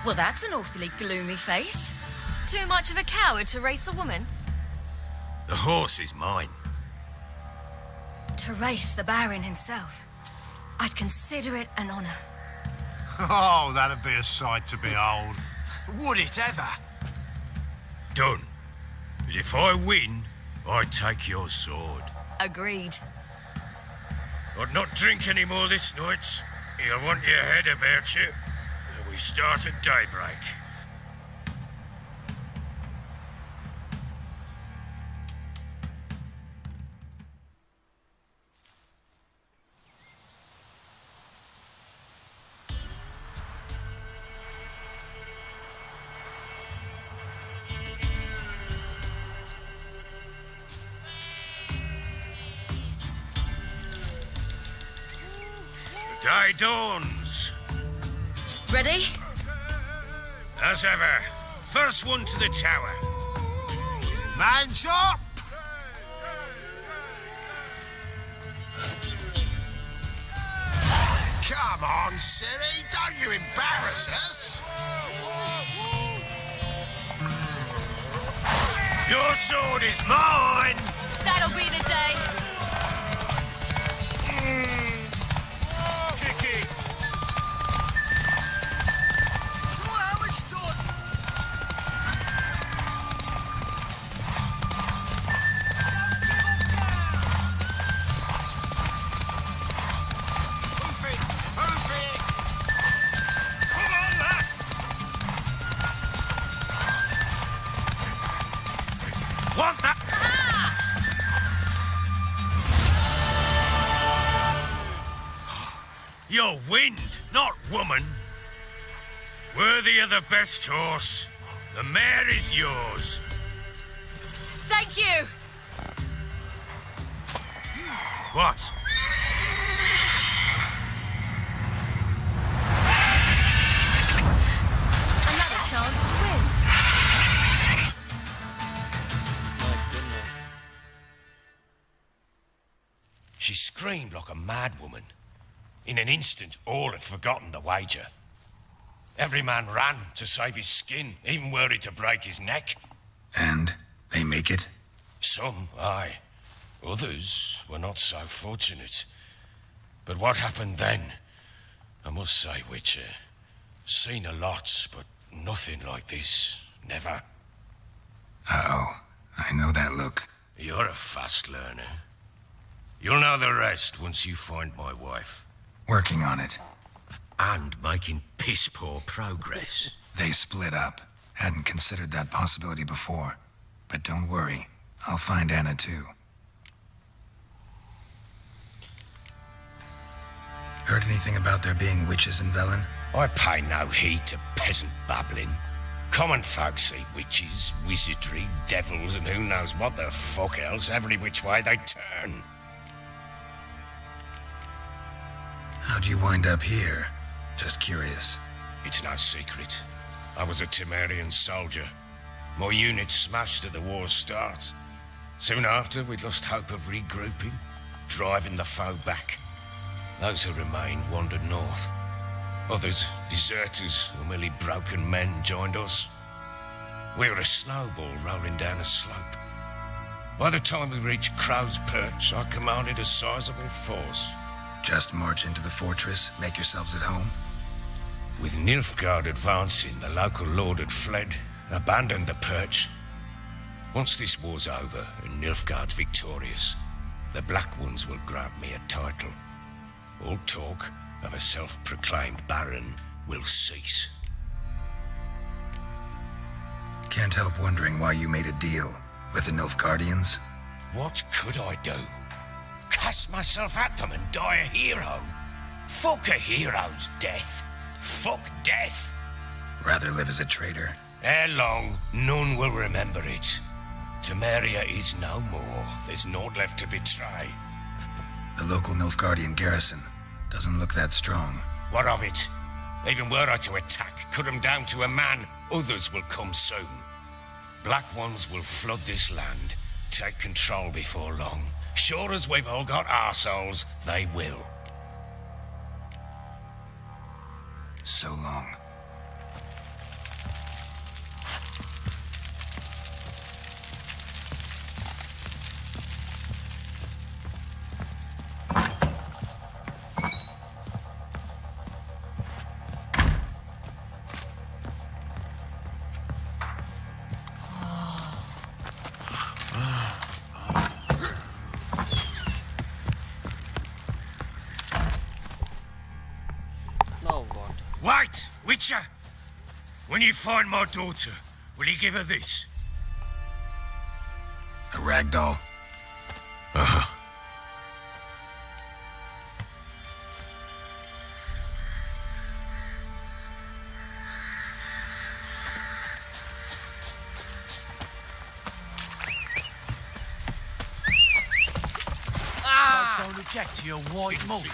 Well, that's an awfully gloomy face. Too much of a coward to race a woman? The horse is mine. To race the Baron himself. I'd consider it an honor. Oh, that'd be a sight to behold. Would it ever? Done. But if I win, I take your sword. Agreed. I'd not drink any more this night. You'll want your head about you. We start at daybreak. The day dawns. Ready? As ever, first one to the tower. Man's up! Come on, Ciri, don't you embarrass us. Your sword is mine! That'll be the day. Kick it! Show how it's done. Move it! Move it! Come on, lass! What the? You're wind, not woman. Worthy of the best horse. The mare is yours. Thank you. What? Another chance to win. My goodness. She screamed like a mad woman. In an instant, all had forgotten the wager. Every man ran to save his skin, even worried to break his neck. And they make it? Some, aye. Others were not so fortunate. But what happened then? I must say, Witcher, seen a lot, but nothing like this. Never. Uh-oh. I know that look. You're a fast learner. You'll know the rest once you find my wife. Working on it. And making piss-poor progress. They split up. Hadn't considered that possibility before. But don't worry. I'll find Anna too. Heard anything about there being witches in Velen? I pay no heed to peasant babbling. Common folk see witches, wizardry, devils, and who knows what the fuck else every which way they turn. How'd you wind up here? Just curious. It's no secret. I was a Temerian soldier. My unit smashed at the war's start. Soon after, we lost hope of regrouping, driving the foe back. Those who remained wandered north. Others, deserters or merely broken men, joined us. We were a snowball rolling down a slope. By the time we reached Crow's Perch, I commanded a sizable force. Just march into the fortress, make yourselves at home? With Nilfgaard advancing, the local lord had fled, abandoned the perch. Once this war's over and Nilfgaard's victorious, the Black Ones will grant me a title. All talk of a self-proclaimed baron will cease. Can't help wondering why you made a deal with the Nilfgaardians. What could I do? Cast myself at them and die a hero? Fuck a hero's death. Fuck death. Rather live as a traitor. Ere long, none will remember it. Temeria is no more. There's naught left to betray. The local Nilfgaardian garrison doesn't look that strong. What of it? Even were I to attack, cut them down to a man, others will come soon. Black Ones will flood this land, take control before long. Sure as we've all got arseholes, they will. So long. Now what? Wait, Witcher! When you find my daughter, will you give her this? A rag doll. Uh-huh. Don't object to your white malt.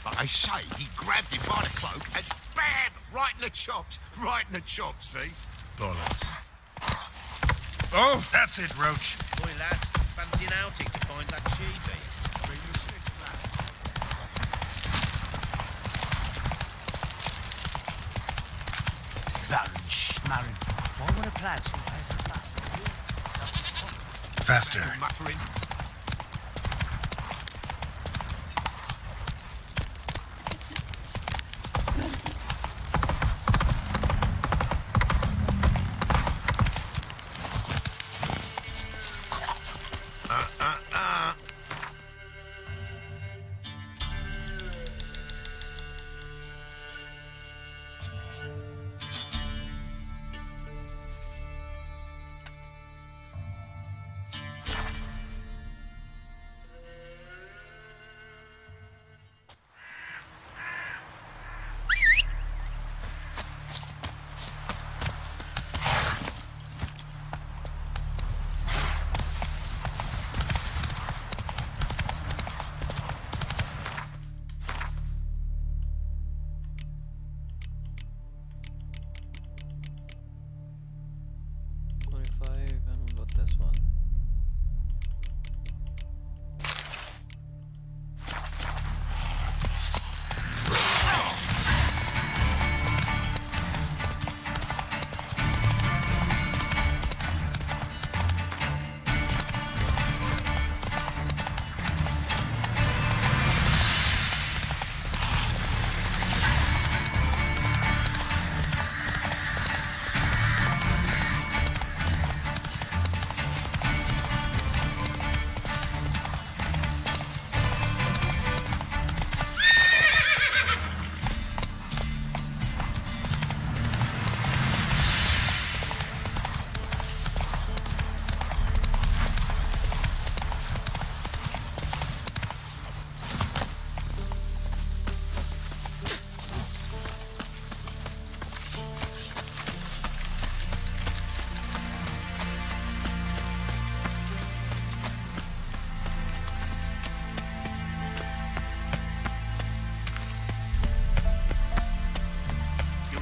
But I say, he grabbed him by the cloak and bam! Right in the chops. Right in the chops, see? Bollocks. Oh, that's it, Roach. Boy, lads, fancy an outing to find that she-beast? Baron Schmarren. Why would a plaid so fast and fast? Faster. Muttering.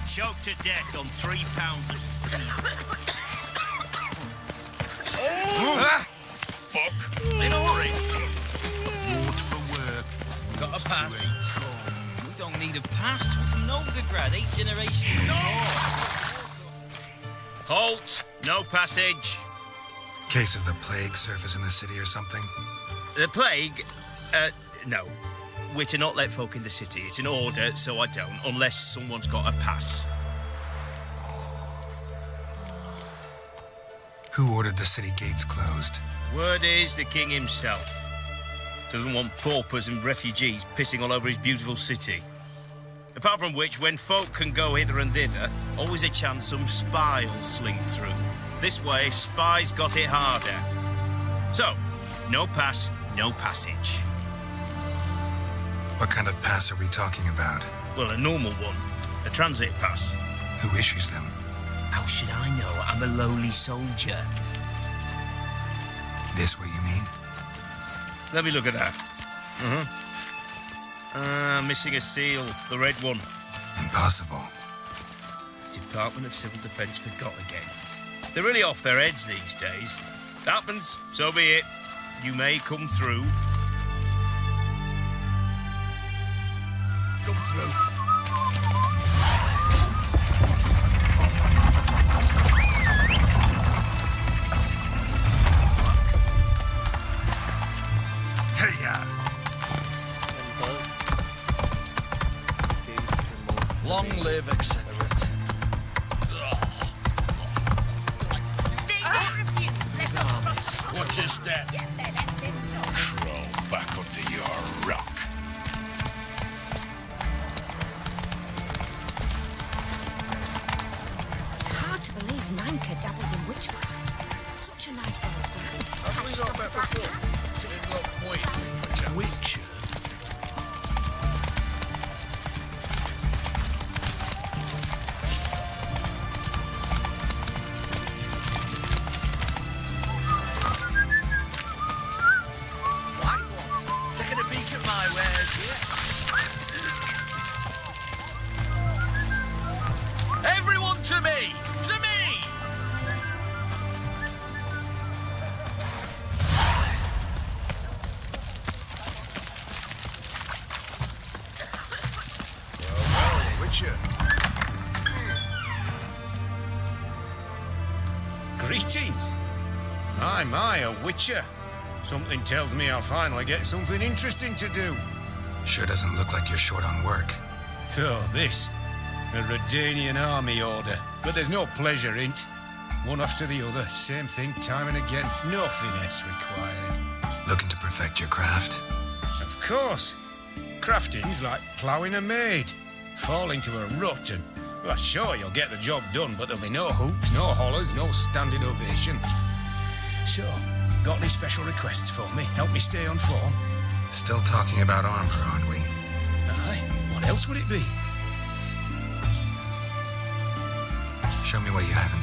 Choked to death on 3 pounds of steam. Fuck! In a hurry. Ward for work. Got a pass. We don't need a pass. We're from Novigrad, 8 generations. Halt! No passage. Case of the plague surface in the city or something? The plague? No. We're to not let folk in the city. It's an order, so I don't, unless someone's got a pass. Who ordered the city gates closed? Word is the king himself. Doesn't want paupers and refugees pissing all over his beautiful city. Apart from which, when folk can go hither and thither, always a chance some spy will sling through. This way, spies got it harder. So, no pass, no passage. What kind of pass are we talking about? Well, a normal one. A transit pass. Who issues them? How should I know? I'm a lowly soldier. This what you mean? Let me look at that. Missing a seal. The red one. Impossible. Department of Civil Defence forgot again. They're really off their heads these days. Happens, so be it. You may come through. Come through. Long live, etc. Watch your step. Crawl back under your rock. It's hard to believe Nanka dabbled in witchcraft. Such a nice old brand. Have we not met before? Didn't look Witcher? Taking a peek at my wares here. Everyone to me! To me! Witcher? Greetings. My, a witcher. Something tells me I'll finally get something interesting to do. Sure doesn't look like you're short on work. So, this. A Redanian army order. But there's no pleasure in't. One after the other, same thing time and again. No finesse required. Looking to perfect your craft? Of course. Crafting's like ploughing a maid. Fall into a rut and... Well, sure, you'll get the job done, but there'll be no hoops, no hollers, no standing ovation. So, got any special requests for me? Help me stay on form? Still talking about armor, aren't we? Aye. What else would it be? Show me what you haven't.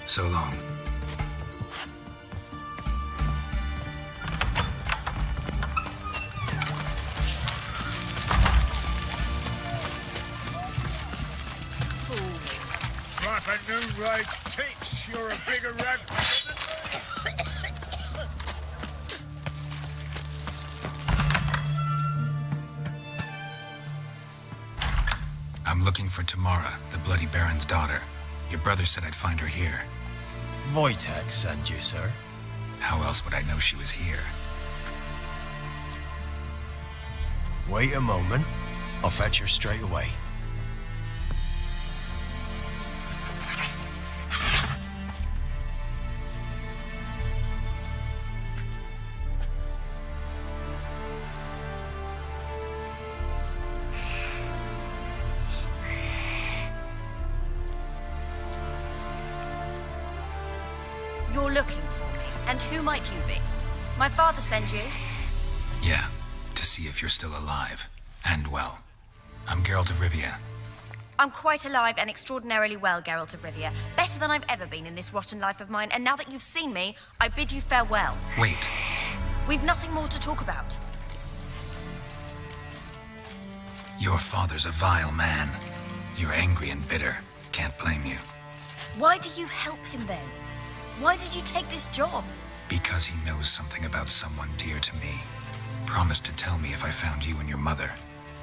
So long. Slap a new ride's tits. You're a bigger rat than me. I'm looking for Tamara, the Bloody Baron's daughter. Your brother said I'd find her here. Wojtek sent you, sir. How else would I know she was here? Wait a moment. I'll fetch her straight away. You're looking for me. And who might you be? My father sent you? Yeah, to see if you're still alive. And well. I'm Geralt of Rivia. I'm quite alive and extraordinarily well, Geralt of Rivia. Better than I've ever been in this rotten life of mine, and now that you've seen me, I bid you farewell. Wait. We've nothing more to talk about. Your father's a vile man. You're angry and bitter. Can't blame you. Why do you help him then? Why did you take this job? Because he knows something about someone dear to me. Promised to tell me if I found you and your mother.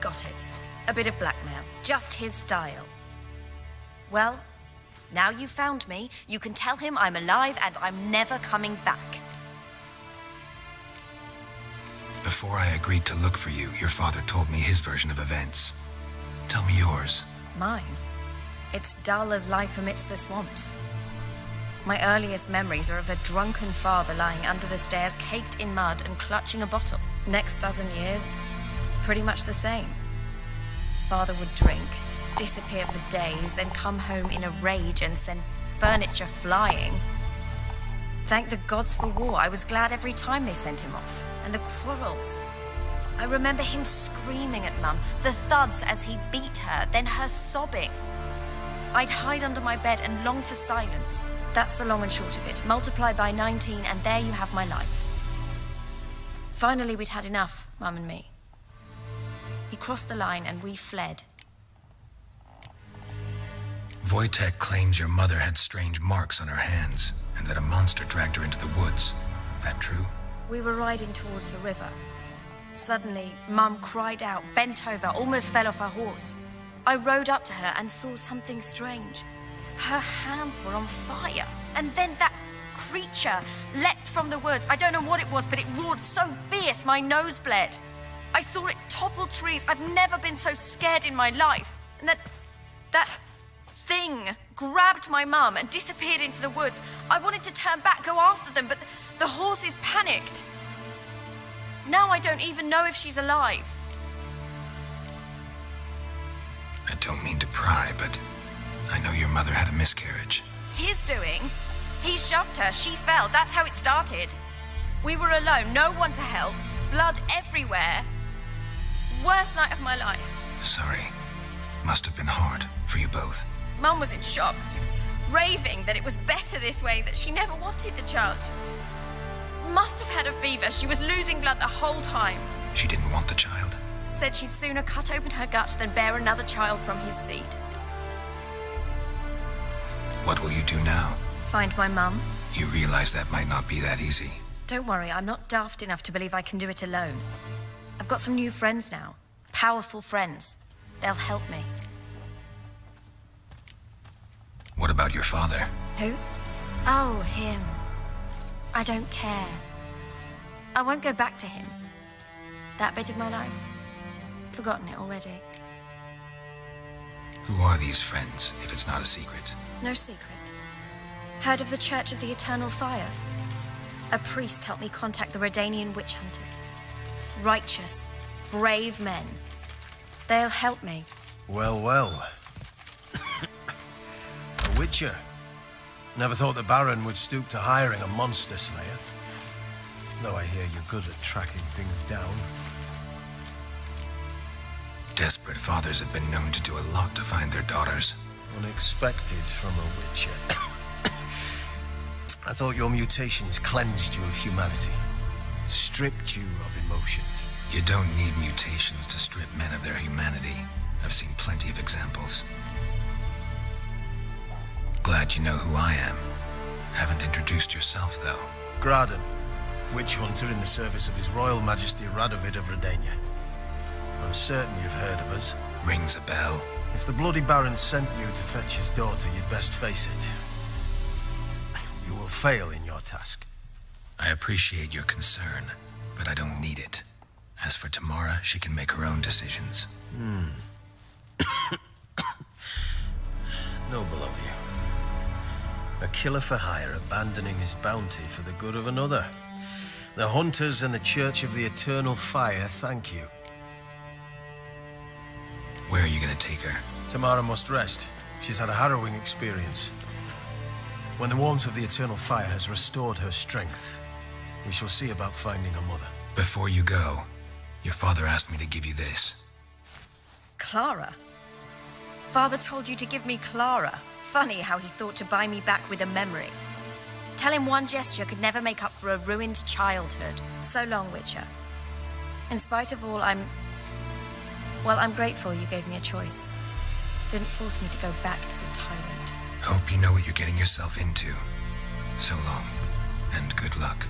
Got it. A bit of blackmail. Just his style. Well, now you've found me, you can tell him I'm alive and I'm never coming back. Before I agreed to look for you, your father told me his version of events. Tell me yours. Mine? It's dull as life amidst the swamps. My earliest memories are of a drunken father lying under the stairs, caked in mud and clutching a bottle. Next dozen years, pretty much the same. Father would drink, disappear for days, then come home in a rage and send furniture flying. Thank the gods for war. I was glad every time they sent him off. And the quarrels. I remember him screaming at Mum, the thuds as he beat her, then her sobbing. I'd hide under my bed and long for silence. That's the long and short of it. Multiply by 19 and there you have my life. Finally, we'd had enough, Mum and me. He crossed the line and we fled. Wojtek claims your mother had strange marks on her hands, and that a monster dragged her into the woods. That true? We were riding towards the river. Suddenly, Mum cried out, bent over, almost fell off her horse. I rode up to her and saw something strange. Her hands were on fire. And then that creature leapt from the woods. I don't know what it was, but it roared so fierce my nose bled. I saw it topple trees. I've never been so scared in my life. And that thing grabbed my mum and disappeared into the woods. I wanted to turn back, go after them, but the horses panicked. Now I don't even know if she's alive. I don't mean to pry, but I know your mother had a miscarriage. His doing. He shoved her, she fell. That's how it started. We were alone, no one to help, blood everywhere. Worst night of my life. Sorry. Must have been hard for you both. Mum was in shock. She was raving that it was better this way, that she never wanted the child. Must have had a fever. She was losing blood the whole time. She didn't want the child? Said she'd sooner cut open her gut than bear another child from his seed. What will you do now? Find my mum. You realize that might not be that easy. Don't worry, I'm not daft enough to believe I can do it alone. I've got some new friends now. Powerful friends. They'll help me. What about your father? Who? Oh, him. I don't care. I won't go back to him. That bit of my life. Forgotten it already. Who are these friends, if it's not a secret? No secret. Heard of the Church of the Eternal Fire? A priest helped me contact the Redanian witch hunters. Righteous, brave men. They'll help me. Well, well. A witcher. Never thought the Baron would stoop to hiring a monster slayer. Though I hear you're good at tracking things down. Desperate fathers have been known to do a lot to find their daughters. Unexpected from a witcher. I thought your mutations cleansed you of humanity. Stripped you of emotions. You don't need mutations to strip men of their humanity. I've seen plenty of examples. Glad you know who I am. Haven't introduced yourself, though. Graden, witch hunter in the service of His Royal Majesty Radovid of Redania. I'm certain you've heard of us. Rings a bell. If the Bloody Baron sent you to fetch his daughter, you'd best face it. You will fail in your task. I appreciate your concern, but I don't need it. As for Tamara, she can make her own decisions. Noble of you. A killer for hire abandoning his bounty for the good of another. The hunters and the Church of the Eternal Fire thank you. Where are you gonna take her? Tamara must rest. She's had a harrowing experience. When the warmth of the Eternal Fire has restored her strength, we shall see about finding her mother. Before you go, your father asked me to give you this. Clara? Father told you to give me Clara. Funny how he thought to buy me back with a memory. Tell him one gesture could never make up for a ruined childhood. So long, Witcher. In spite of all, I'm grateful you gave me a choice. Didn't force me to go back to the tyrant. Hope you know what you're getting yourself into. So long, and good luck.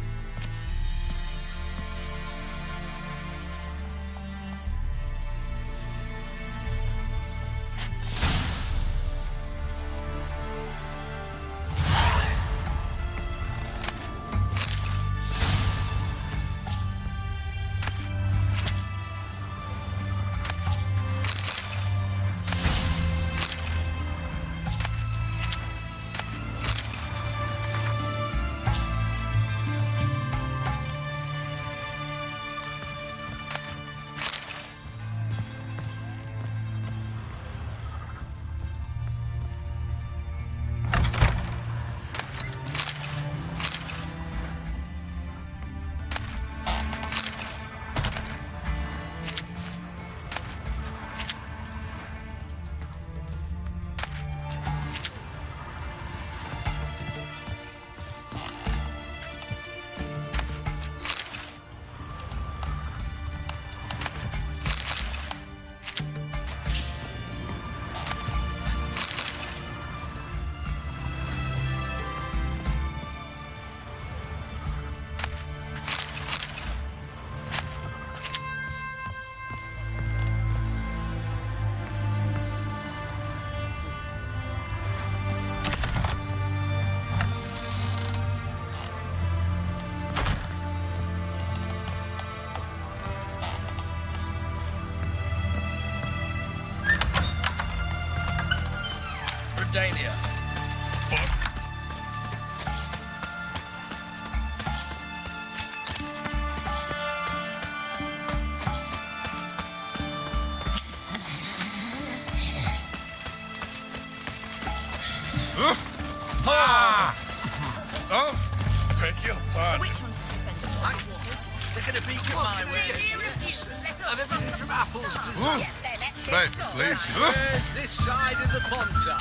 Dania. Oh, beg your pardon. Witch hunters defend us all, youngsters. Taking a peek at my wares. Of everything from apples to... Right, please. Where's this side of the ponta?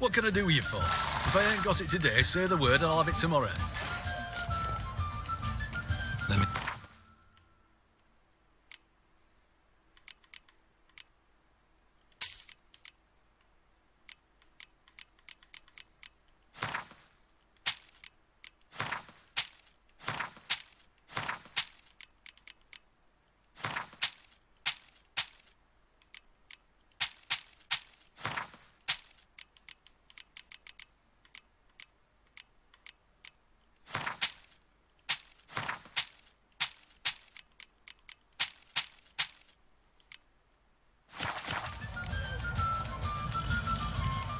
What can I do with you for? If I ain't got it today, say the word, I'll have it tomorrow. Let me...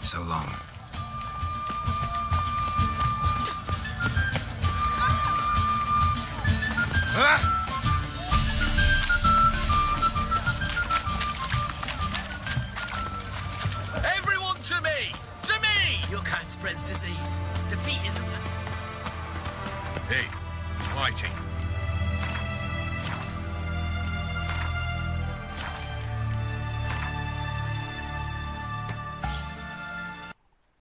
So long. Everyone to me! To me! Your kind spreads disease. Defeat isn't... Hey, Whitey,